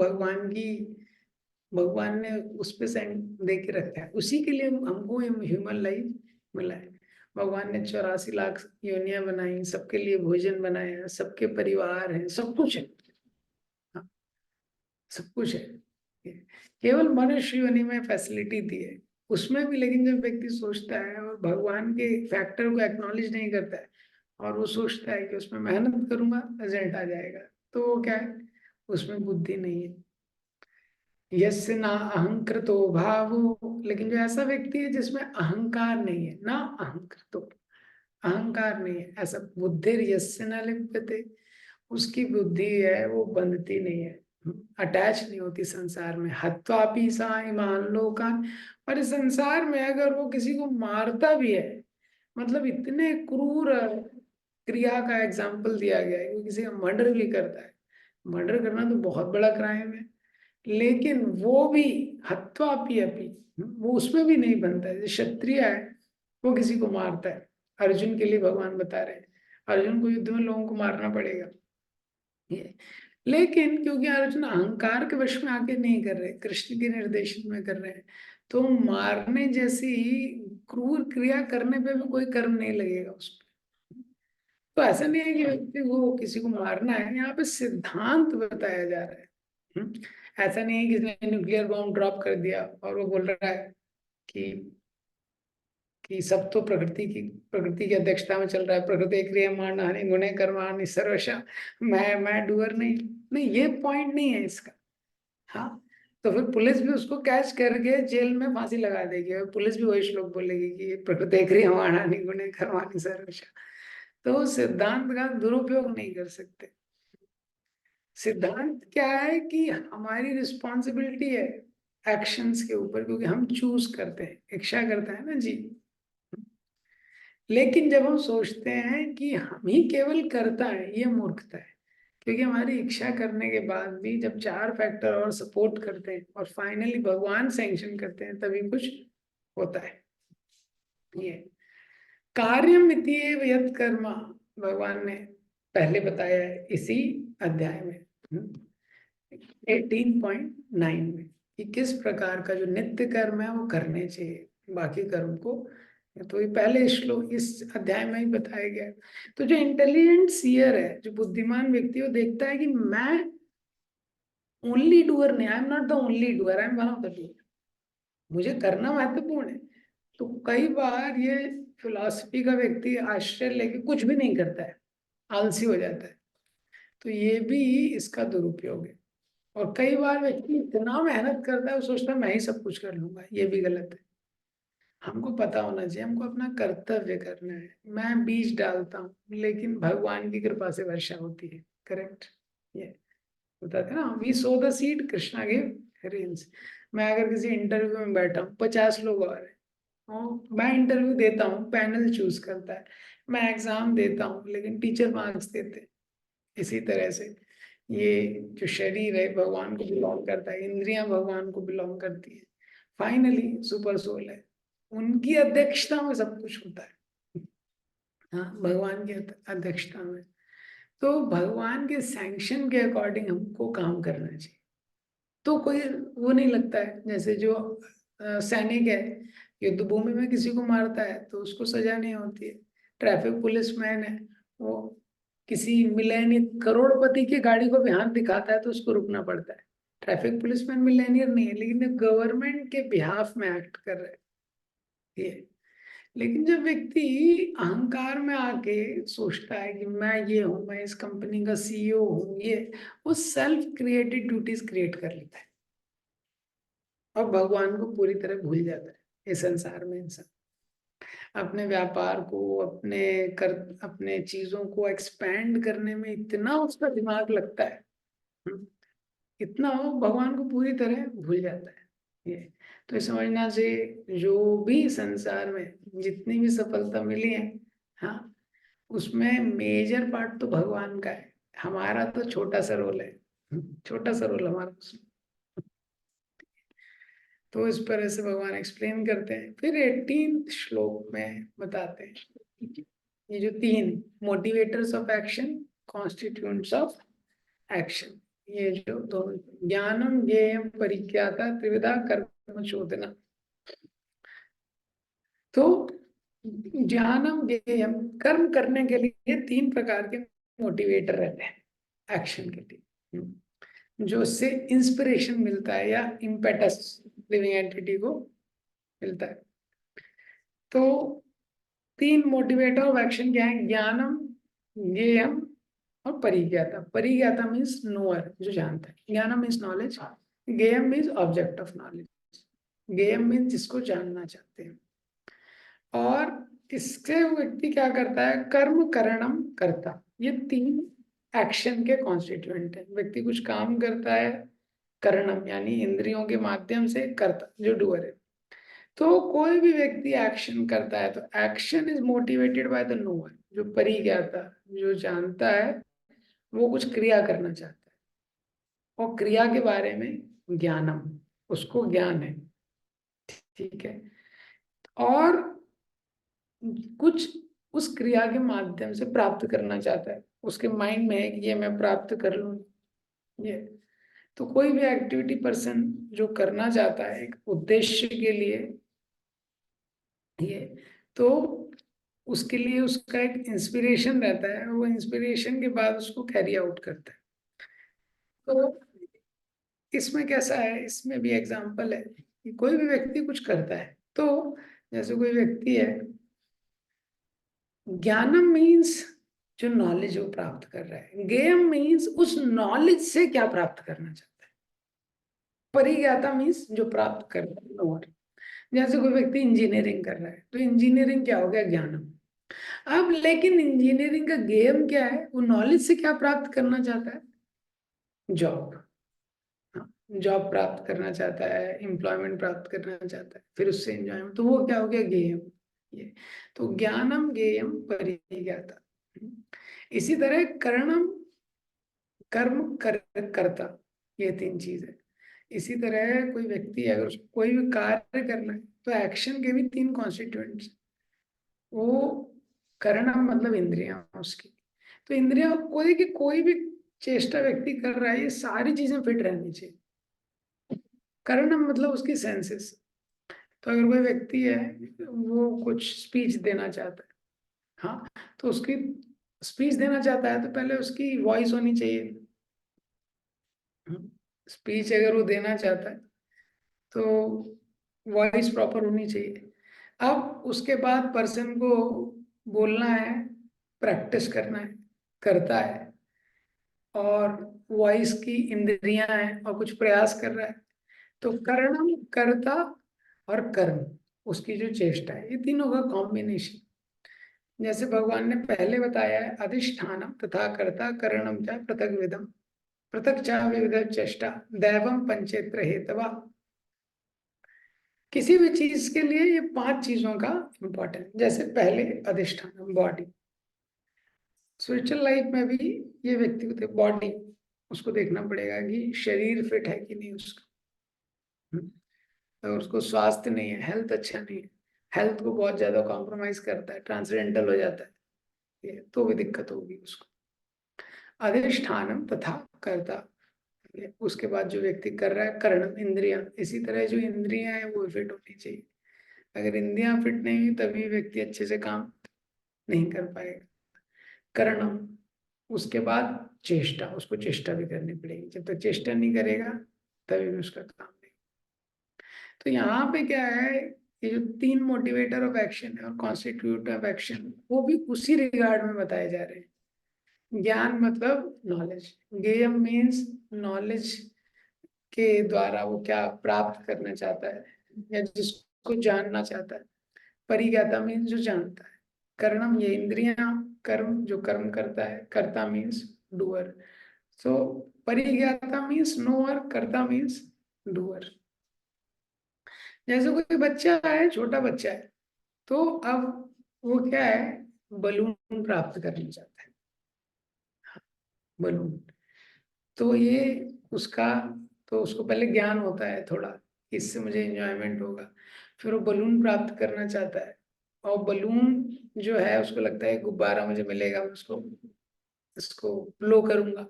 भगवान ने उस पे सेंड दे के रखा है, उसी के लिए हमको ह्यूमन लाइफ मिला है। भगवान ने 84 लाख योनियां बनाई, सबके लिए भोजन बनाया, सबके परिवार हैं, सब कुछ है। हाँ, सब कुछ है। केवल मनुष्य योनि में फैसिलिटी दी है उसमें भी, लेकिन जब व्यक्ति सोचता है और भगवान के फैक्टर को एक्नॉलेज नहीं करता है, और वो सोचता है कि उसमें मेहनत करूंगा रिजल्ट आ जाएगा, तो वो क्या है, उसमें बुद्धि नहीं है। यस्य ना अहंकृतो भावो, लेकिन जो ऐसा व्यक्ति है जिसमें अहंकार नहीं है, ना अहंकृतो, अहंकार नहीं है, ऐसा बुद्धिर यस्य न लिप्यते, उसकी बुद्धि है वो बंधती नहीं है, अटैच नहीं होती संसार में। हत्वापि सा इमान लोकान, और इस संसार में अगर वो किसी को मारता भी है, मतलब इतने क्रूर क्रिया का एग्जाम्पल दिया गया है, वो किसी का मर्डर भी करता है, मर्डर करना तो बहुत बड़ा क्राइम है, लेकिन वो भी हत्वापि अपि, वो उसमें भी नहीं बनता है। जो क्षत्रिय है वो किसी को मारता है, अर्जुन के लिए भगवान बता रहे हैं, अर्जुन को युद्ध में लोगों को मारना पड़ेगा ये। लेकिन क्योंकि अर्जुन अहंकार के वश में आके नहीं कर रहे, कृष्ण के निर्देशन में कर रहे हैं, तो मारने जैसी क्रूर क्रिया करने पे भी कोई कर्म नहीं लगेगा उस पर। तो ऐसा नहीं है कि व्यक्ति को किसी को मारना है, यहाँ पे सिद्धांत बताया जा रहा है। ऐसा नहीं है कि इसने न्यूक्लियर बॉम्ब ड्रॉप कर दिया और वो बोल रहा है कि सब तो प्रकृति की अध्यक्षता में चल रहा है, प्रकृति क्रियमाण हानि गुणे कर्माणि सर्वशः, मैं डूअर नहीं। नहीं, ये पॉइंट नहीं है इसका। हाँ, तो फिर पुलिस भी उसको कैच करके जेल में फांसी लगा देगी, और पुलिस भी वही श्लोक बोलेगी कि प्रकृति क्रियमाण हानि गुणे कर्माणि सर्वशः। तो सिद्धांत का दुरुपयोग नहीं कर सकते। सिद्धांत क्या है कि हमारी रिस्पॉन्सिबिलिटी है एक्शंस के ऊपर, क्योंकि हम चूज करते हैं, इच्छा करता है ना जी। लेकिन जब हम सोचते हैं कि हम ही केवल करता है, ये मूर्खता है। क्योंकि हमारी इच्छा करने के बाद भी जब 4 फैक्टर और सपोर्ट करते हैं और फाइनली भगवान सैंक्शन करते हैं, तभी कुछ होता है ये। कार्यमिति एव यत् कर्म, भगवान ने पहले बताया है इसी अध्याय में 18.9 में, कि किस प्रकार का जो नित्य कर्म है वो करने चाहिए बाकी कर्म को। तो ये पहले श्लोक इस अध्याय में ही बताया गया है। तो जो इंटेलिजेंट सीयर है, जो बुद्धिमान व्यक्ति, वो देखता है कि मैं ओनली डूअर नहीं, I am not the only doer, I am one of the doer, मुझे करना महत्वपूर्ण है। तो कई बार ये फिलॉसफी का व्यक्ति आश्रय लेके कुछ भी नहीं करता है, आलसी हो जाता है, तो ये भी इसका दुरुपयोग है। और कई बार व्यक्ति इतना मेहनत करता है, वो सोचता है मैं ही सब कुछ कर लूंगा, ये भी गलत है। हमको पता होना चाहिए, हमको अपना कर्तव्य करना है। मैं बीज डालता हूँ लेकिन भगवान की कृपा से वर्षा होती है। करेक्ट। ये बताते ना, we sow the seed, Krishna give rains. मैं अगर किसी इंटरव्यू में बैठा हूँ, 50 लोग और हैं, मैं इंटरव्यू देता हूँ, पैनल चूज करता है, मैं एग्जाम देता हूँ लेकिन टीचर मार्क्स देते हैं। इसी तरह से ये जो शरीर है भगवान को बिलोंग करता है, इंद्रियां भगवान को बिलोंग करती है, फाइनली सुपर सोल है, उनकी अध्यक्षता में सब कुछ होता है। हाँ, भगवान की अध्यक्षता में। तो भगवान के सैंक्शन के अकॉर्डिंग हमको काम करना चाहिए। तो कोई वो नहीं लगता है, जैसे जो सैनिक है युद्ध भूमि में किसी को मारता है तो उसको सजा नहीं होती है। ट्रैफिक पुलिसमैन है, वो किसी मिलेनियर करोड़पति की गाड़ी को भी हाथ दिखाता है तो उसको रुकना पड़ता है। ट्रैफिक पुलिसमैन मिलेनियर नहीं है लेकिन गवर्नमेंट के बिहाफ में एक्ट कर रहे हैं ये। लेकिन जब व्यक्ति अहंकार में आके सोचता है कि मैं ये हूं, मैं इस कंपनी का सीईओ हूँ, ये वो सेल्फ क्रिएटेड ड्यूटीज क्रिएट कर लेता है और भगवान को पूरी तरह भूल जाता है। इस संसार में इंसान अपने व्यापार को, अपने चीजों को एक्सपैंड करने में इतना उसका दिमाग लगता है, हम्म, इतना वो भगवान को पूरी तरह भूल जाता है ये। तो इस समझना से जो भी संसार में जितनी भी सफलता मिली है, हाँ, उसमें मेजर पार्ट तो भगवान का है, हमारा तो छोटा सा रोल है। छोटा सा रोल हमारा उसमें। तो इस पर ऐसे भगवान एक्सप्लेन करते हैं। फिर 18 श्लोक में बताते हैं ये जो तीन motivators of action, constituents of action, ये जो दोनों, ज्ञानम ज्ञेयम परिज्ञाता त्रिविधा कर्म चोदना। तो ज्ञानम ज्ञेयम, कर्म करने के लिए तीन प्रकार के मोटिवेटर रहते हैं एक्शन के लिए, जो उससे इंस्पिरेशन मिलता है या इम्पेटस लिविंग एंटिटी को मिलता है। तो तीन मोटिवेटर ऑफ एक्शन क्या है? ज्ञानम, ज्ञेयम और परिज्ञाता। परिज्ञाता मीन्स नोअर, जो जानता है। ज्ञानम मीन्स नॉलेज, ज्ञेयम मीन्स ऑब्जेक्ट ऑफ नॉलेज, ज्ञेयम मीन्स जिसको जानना चाहते हैं। और इससे वो व्यक्ति क्या करता है? कर्म करणम करता। ये तीन एक्शन के कॉन्स्टिट्यूएंट है। व्यक्ति कुछ काम करता है, करणम यानी इंद्रियों के माध्यम से, करता जो डूअर है। तो कोई भी व्यक्ति एक्शन करता है तो action is motivated by the knower, जो परिज्ञाता, जो जानता है, वो कुछ क्रिया करना चाहता है और क्रिया के बारे में ज्ञानम, उसको ज्ञान है। ठीक है। और कुछ उस क्रिया के माध्यम से प्राप्त करना चाहता है, उसके माइंड में है कि ये मैं प्राप्त कर लूँ ये। तो कोई भी एक्टिविटी पर्सन जो करना चाहता है एक उद्देश्य के लिए ये, तो उसके लिए उसका एक इंस्पिरेशन रहता है, वो इंस्पिरेशन के बाद उसको कैरी आउट करता है। तो इसमें कैसा है, इसमें भी एग्जांपल है कि कोई भी व्यक्ति कुछ करता है, तो जैसे कोई व्यक्ति है, ज्ञानम मीन्स जो नॉलेज वो प्राप्त कर रहा है, ज्ञेयम मीन्स उस नॉलेज से क्या प्राप्त करना चाहता है, परिज्ञाता मीन्स जो प्राप्त कर रहा है और जैसे कोई व्यक्ति इंजीनियरिंग कर रहा है तो इंजीनियरिंग क्या हो गया? ज्ञानम। अब लेकिन इंजीनियरिंग का गेम क्या है? वो नॉलेज से क्या प्राप्त करना चाहता है? जॉब। जॉब प्राप्त करना चाहता है, एम्प्लॉयमेंट प्राप्त करना चाहता है, फिर उससे एंजॉयमेंट, तो वो क्या हो गया? गेम। ये तो ज्ञानम ज्ञेयम परिज्ञाता। इसी तरह कर्णम, कर्म करता, ये तीन चीज है। इसी तरह कोई व्यक्ति अगर उसको कोई भी कार्य करना है तो एक्शन के भी तीन कॉन्स्टिट्यूएंट्स। वो कर्णम मतलब इंद्रियां उसकी। तो इंद्रियां कोई भी चेष्टा व्यक्ति कर रहा है, ये सारी चीजें फिट रहनी चाहिए। कर्णम मतलब उसकी सेंसेस। तो अगर कोई व्यक्ति है, वो कुछ स्पीच देना चाहता है, हाँ, तो उसकी स्पीच देना चाहता है तो पहले उसकी वॉइस होनी चाहिए। स्पीच अगर वो देना चाहता है तो वॉइस प्रॉपर होनी चाहिए। अब उसके बाद पर्सन को बोलना है, प्रैक्टिस करना है, करता है, और वॉइस की इंद्रियां हैं और कुछ प्रयास कर रहा है। तो कर्णम, कर्ता और कर्म, उसकी जो चेष्टा है, ये तीनों का कॉम्बिनेशन। जैसे भगवान ने पहले बताया है, अधिष्ठानम तथा कर्ता करणम च पृथक विदम पृथक च विविध चेष्टा दैवम पंचेत्र हेतवा। किसी भी चीज के लिए ये 5 चीजों का इंपॉर्टेंट। जैसे पहले अधिष्ठान बॉडी, स्पिरिचुअल लाइफ में भी ये व्यक्ति को बॉडी, उसको देखना पड़ेगा कि शरीर फिट है कि नहीं उसका। अगर उसको स्वास्थ्य नहीं है, हेल्थ अच्छा नहीं है, हेल्थ को बहुत ज्यादा कॉम्प्रोमाइज करता है, ट्रांसडेंटल हो जाता है, ये तो भी दिक्कत होगी उसको। अधिष्ठानम तथा कर्ता, उसके बाद जो व्यक्ति कर रहा है करणम, इंद्रिया, इसी तरह जो इंद्रियां हैं वो फिट होनी चाहिए। अगर इंद्रियां फिट नहीं हुई तभी व्यक्ति अच्छे से काम नहीं कर पाएगा। करणम, उसके बाद चेष्टा, उसको चेष्टा भी करनी पड़ेगी। जब तक चेष्टा नहीं करेगा तभी भी उसका काम नहीं। तो यहाँ पे क्या है, ये जो 3 मोटिवेटर ऑफ एक्शन है और कॉन्स्टिट्यूट ऑफ एक्शन, वो भी उसी रिगार्ड में बताए जा रहे हैं। ज्ञान मतलब नॉलेज, गेयम मीन्स नॉलेज के द्वारा वो क्या प्राप्त करना चाहता है या जिसको जानना चाहता है। परिज्ञाता मीन्स जो जानता है। कर्णम, ये इंद्रियां, कर्म जो कर्म करता है, कर्ता मीन्स डूअर। सो परिज्ञाता मीन्स नोअर, कर्ता मीन्स डूअर। जैसे कोई बच्चा है, छोटा बच्चा है, तो अब वो क्या है, बलून प्राप्त करना चाहता है, बलून। तो ये उसका, तो उसको पहले ज्ञान होता है थोड़ा, इससे मुझे एंजॉयमेंट होगा, फिर वो बलून प्राप्त करना चाहता है। और बलून जो है उसको लगता है गुब्बारा मुझे मिलेगा, मैं उसको इसको ब्लो करूंगा,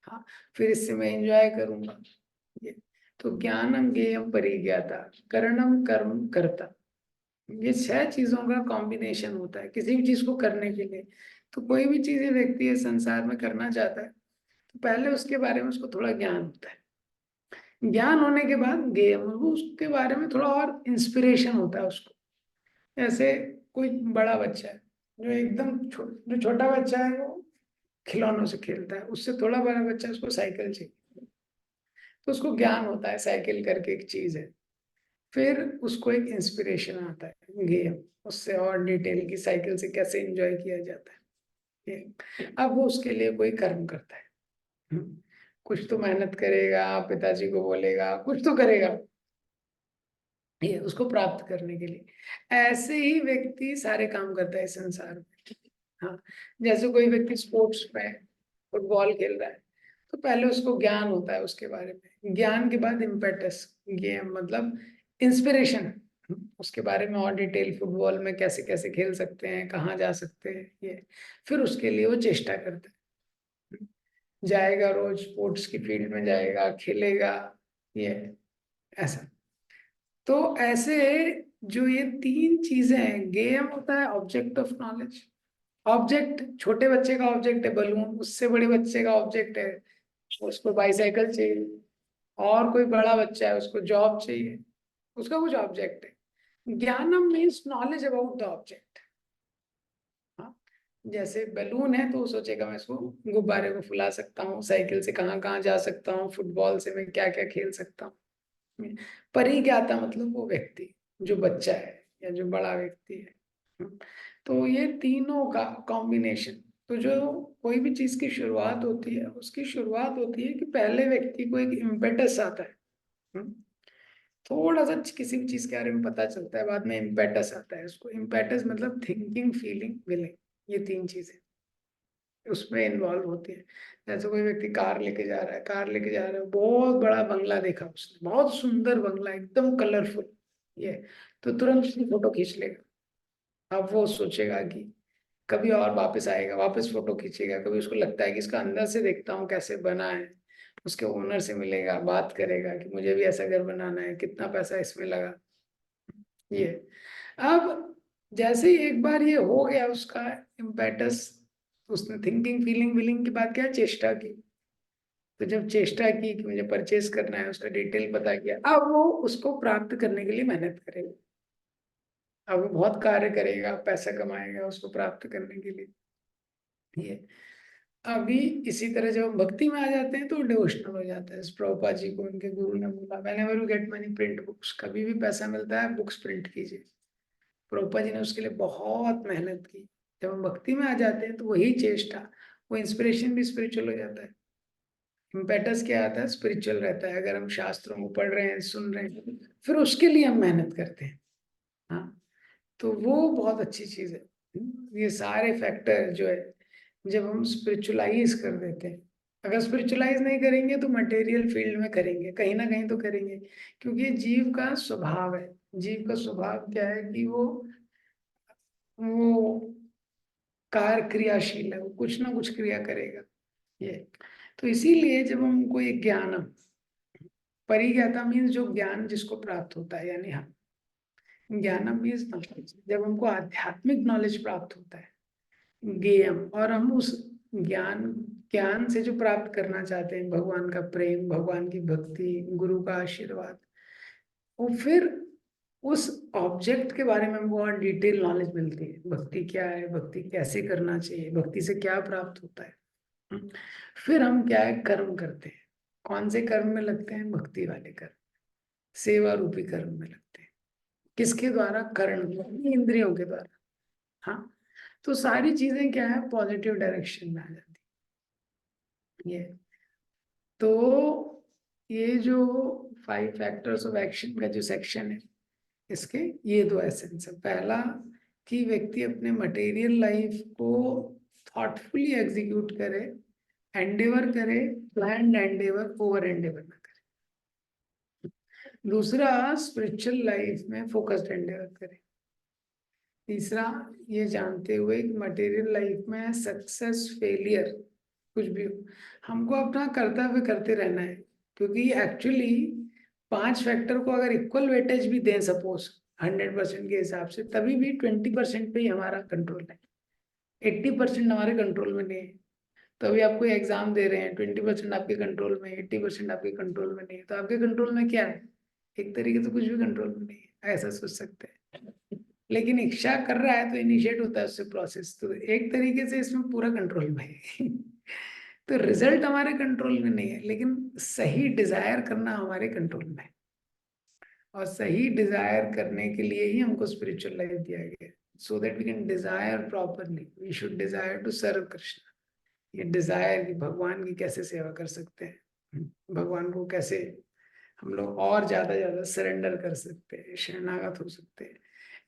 हाँ, फिर इससे मैं एंजॉय करूंगा। ये तो ज्ञानम ज्ञेयम परिज्ञाता करणम कर्म कर्ता, ये 6 चीजों का कॉम्बिनेशन होता है किसी भी चीज को करने के लिए। तो कोई भी चीज ये व्यक्ति इस संसार में करना चाहता है तो पहले उसके बारे में उसको थोड़ा ज्ञान होता है। ज्ञान होने के बाद गेम, वो उसके बारे में थोड़ा और इंस्पिरेशन होता है उसको। जैसे कोई बड़ा बच्चा है जो एकदम जो छोटा बच्चा है वो खिलौनों से खेलता है, उससे थोड़ा बड़ा बच्चा उसको साइकिल चाहिए, तो उसको ज्ञान होता है साइकिल करके एक चीज है। फिर उसको एक इंस्पिरेशन आता है गेम, उससे और डिटेल की साइकिल से कैसे एंजॉय किया जाता है ये। अब वो उसके लिए कोई कर्म करता है, कुछ तो मेहनत करेगा, पिताजी को बोलेगा, कुछ तो करेगा ये उसको प्राप्त करने के लिए। ऐसे ही व्यक्ति सारे काम करता है इस संसार में। हाँ, जैसे कोई व्यक्ति स्पोर्ट्स में फुटबॉल खेल रहा है तो पहले उसको ज्ञान होता है उसके बारे में, ज्ञान के बाद इम्पेटस, गेम मतलब इंस्पिरेशन, उसके बारे में और डिटेल, फुटबॉल में कैसे कैसे खेल सकते हैं, कहाँ जा सकते हैं ये। फिर उसके लिए वो चेष्टा करता है, जाएगा रोज स्पोर्ट्स की फील्ड में जाएगा, खेलेगा ये, ऐसा। तो ऐसे जो ये 3 चीजें हैं, गेम होता है ऑब्जेक्ट ऑफ नॉलेज, ऑब्जेक्ट छोटे बच्चे का ऑब्जेक्ट है बलून, उससे बड़े बच्चे का ऑब्जेक्ट है उसको बाइसाइकिल चाहिए, और कोई बड़ा बच्चा है उसको जॉब चाहिए, उसका कुछ ऑब्जेक्ट है। ज्ञानम means knowledge about the object. हाँ, जैसे बलून है तो वो सोचेगा मैं इसको गुब्बारे को फुला सकता हूँ, साइकिल से कहाँ कहाँ जा सकता हूँ, फुटबॉल से मैं क्या क्या खेल सकता हूँ। परिज्ञाता मतलब वो व्यक्ति जो बच्चा है या जो बड़ा व्यक्ति है। तो ये तीनों का कॉम्बिनेशन। तो जो कोई भी चीज की शुरुआत होती है उसकी शुरुआत होती है कि पहले व्यक्ति को एक इम्पेटस आता है, थोड़ा सा किसी भी चीज के बारे में पता चलता है, बाद में इम्पेटस आता है। उसको इम्पेटस मतलब थिंकिंग, फीलिंग, विलिंग, ये 3 चीजें उसमें इन्वॉल्व होती है। जैसे कोई व्यक्ति कार लेके जा रहा है, कार लेके जा रहा है, बहुत बड़ा बंगला देखा उसने, बहुत सुंदर बंगला एकदम कलरफुल ये, तो तुरंत उसकी फोटो खींच लेगा। अब वो सोचेगा कि कभी और वापस आएगा, वापस फोटो खींचेगा। कभी उसको लगता है कि इसका अंदर से देखता हूँ कैसे बना है, उसके ओनर से मिलेगा, बात करेगा कि मुझे भी ऐसा घर बनाना है, कितना पैसा इसमें लगा ये। अब जैसे ही एक बार ये हो गया उसका इम्पेटस, उसने थिंकिंग, फीलिंग, विलिंग के बाद क्या चेष्टा की। तो जब चेष्टा की कि मुझे परचेज करना है, उसका डिटेल पता किया, अब वो उसको प्राप्त करने के लिए मेहनत करेगा। अब वो बहुत कार्य करेगा, पैसा कमाएगा उसको प्राप्त करने के लिए ये। अभी इसी तरह जब हम भक्ति में आ जाते हैं तो डिवोशनल हो जाता है। प्रभुपाद जी को उनके गुरु ने बोला, whenever you get money print books, कभी भी पैसा मिलता है बुक्स प्रिंट कीजिए। प्रभुपाद जी ने उसके लिए बहुत मेहनत की। जब हम भक्ति में आ जाते हैं तो वही चेष्टा, वो इंस्पिरेशन भी स्पिरिचुअल हो जाता है। इम्पेटस क्या आता है, स्पिरिचुअल रहता है। अगर हम शास्त्रों को पढ़ रहे हैं, सुन रहे हैं, फिर उसके लिए हम मेहनत करते हैं। हाँ, तो वो बहुत अच्छी चीज है। ये सारे फैक्टर जो है, जब हम स्पिरिचुअलाइज कर देते हैं। अगर स्पिरिचुअलाइज नहीं करेंगे तो मटेरियल फील्ड में करेंगे, कहीं ना कहीं तो करेंगे, क्योंकि ये जीव का स्वभाव है। जीव का स्वभाव क्या है कि वो कार क्रियाशील है, वो कुछ ना कुछ क्रिया करेगा। ये तो इसीलिए जब हमको एक ज्ञानम, परिज्ञाता मीन्स जो ज्ञान जिसको प्राप्त होता है, यानी हम, ज्ञानम मीन्स नॉलेज। जब हमको आध्यात्मिक नॉलेज प्राप्त होता है, ज्ञेयम, और हम उस ज्ञान ज्ञान से जो प्राप्त करना चाहते हैं, भगवान का प्रेम, भगवान की भक्ति, गुरु का आशीर्वाद, वो फिर उस ऑब्जेक्ट के बारे में हमको और डिटेल नॉलेज मिलती है। भक्ति क्या है, भक्ति कैसे करना चाहिए, भक्ति से क्या प्राप्त होता है। फिर हम क्या है, कर्म करते हैं। कौन से कर्म में लगते हैं, भक्ति वाले कर्म, सेवा रूपी कर्म में लगते हैं। किसके द्वारा, कर्ण, इंद्रियों के द्वारा। हाँ, तो सारी चीजें क्या है, पॉजिटिव डायरेक्शन में आ जाती है। ये तो ये जो 5 फैक्टर्स ऑफ एक्शन का जो सेक्शन है, इसके ये 2 एसेंस है। पहला, कि व्यक्ति अपने मटेरियल लाइफ को थॉटफुली एग्जीक्यूट करे, एंडेवर करे, प्लान एंडेवर, ओवर एंडेवर ना करे। दूसरा, स्पिरिचुअल लाइफ में फोकस्ड एंडेवर करे। तीसरा, ये जानते हुए कि मटेरियल लाइफ में सक्सेस फेलियर कुछ भी हो, हमको अपना कर्तव्य करते रहना है। क्योंकि एक्चुअली 5 फैक्टर को अगर इक्वल वेटेज भी दें, सपोज 100% के हिसाब से, तभी भी 20% पे ही हमारा कंट्रोल है, 80% हमारे कंट्रोल में नहीं है। तो अभी आप कोई एग्जाम दे रहे हैं, 20% आपके कंट्रोल में, 80% आपके कंट्रोल में नहीं है, तो आपके कंट्रोल में क्या है, एक तरीके से कुछ भी कंट्रोल में नहीं है, ऐसा सोच सकते हैं। लेकिन इच्छा कर रहा है तो इनिशिएट होता है उससे प्रोसेस, तो एक तरीके से इसमें पूरा कंट्रोल में है। तो रिजल्ट हमारे कंट्रोल में नहीं है, लेकिन सही डिजायर करना हमारे कंट्रोल में है। और सही डिजायर करने के लिए ही हमको स्पिरिचुअल लाइफ दिया गया है, so that we can desire properly. We should desire to serve Krishna. ये डिजायर कि भगवान की कैसे सेवा कर सकते हैं, भगवान को कैसे हम लोग और ज्यादा सरेंडर कर सकते हैं, शरणागत हो सकते हैं,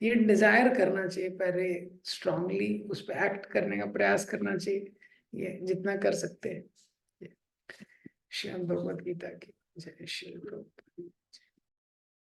ये डिजायर करना चाहिए पहले। स्ट्रांगली उस पर एक्ट करने का प्रयास करना चाहिए, ये जितना कर सकते हैं। श्री भगवद गीता की जय। श्री प्रभुपाद।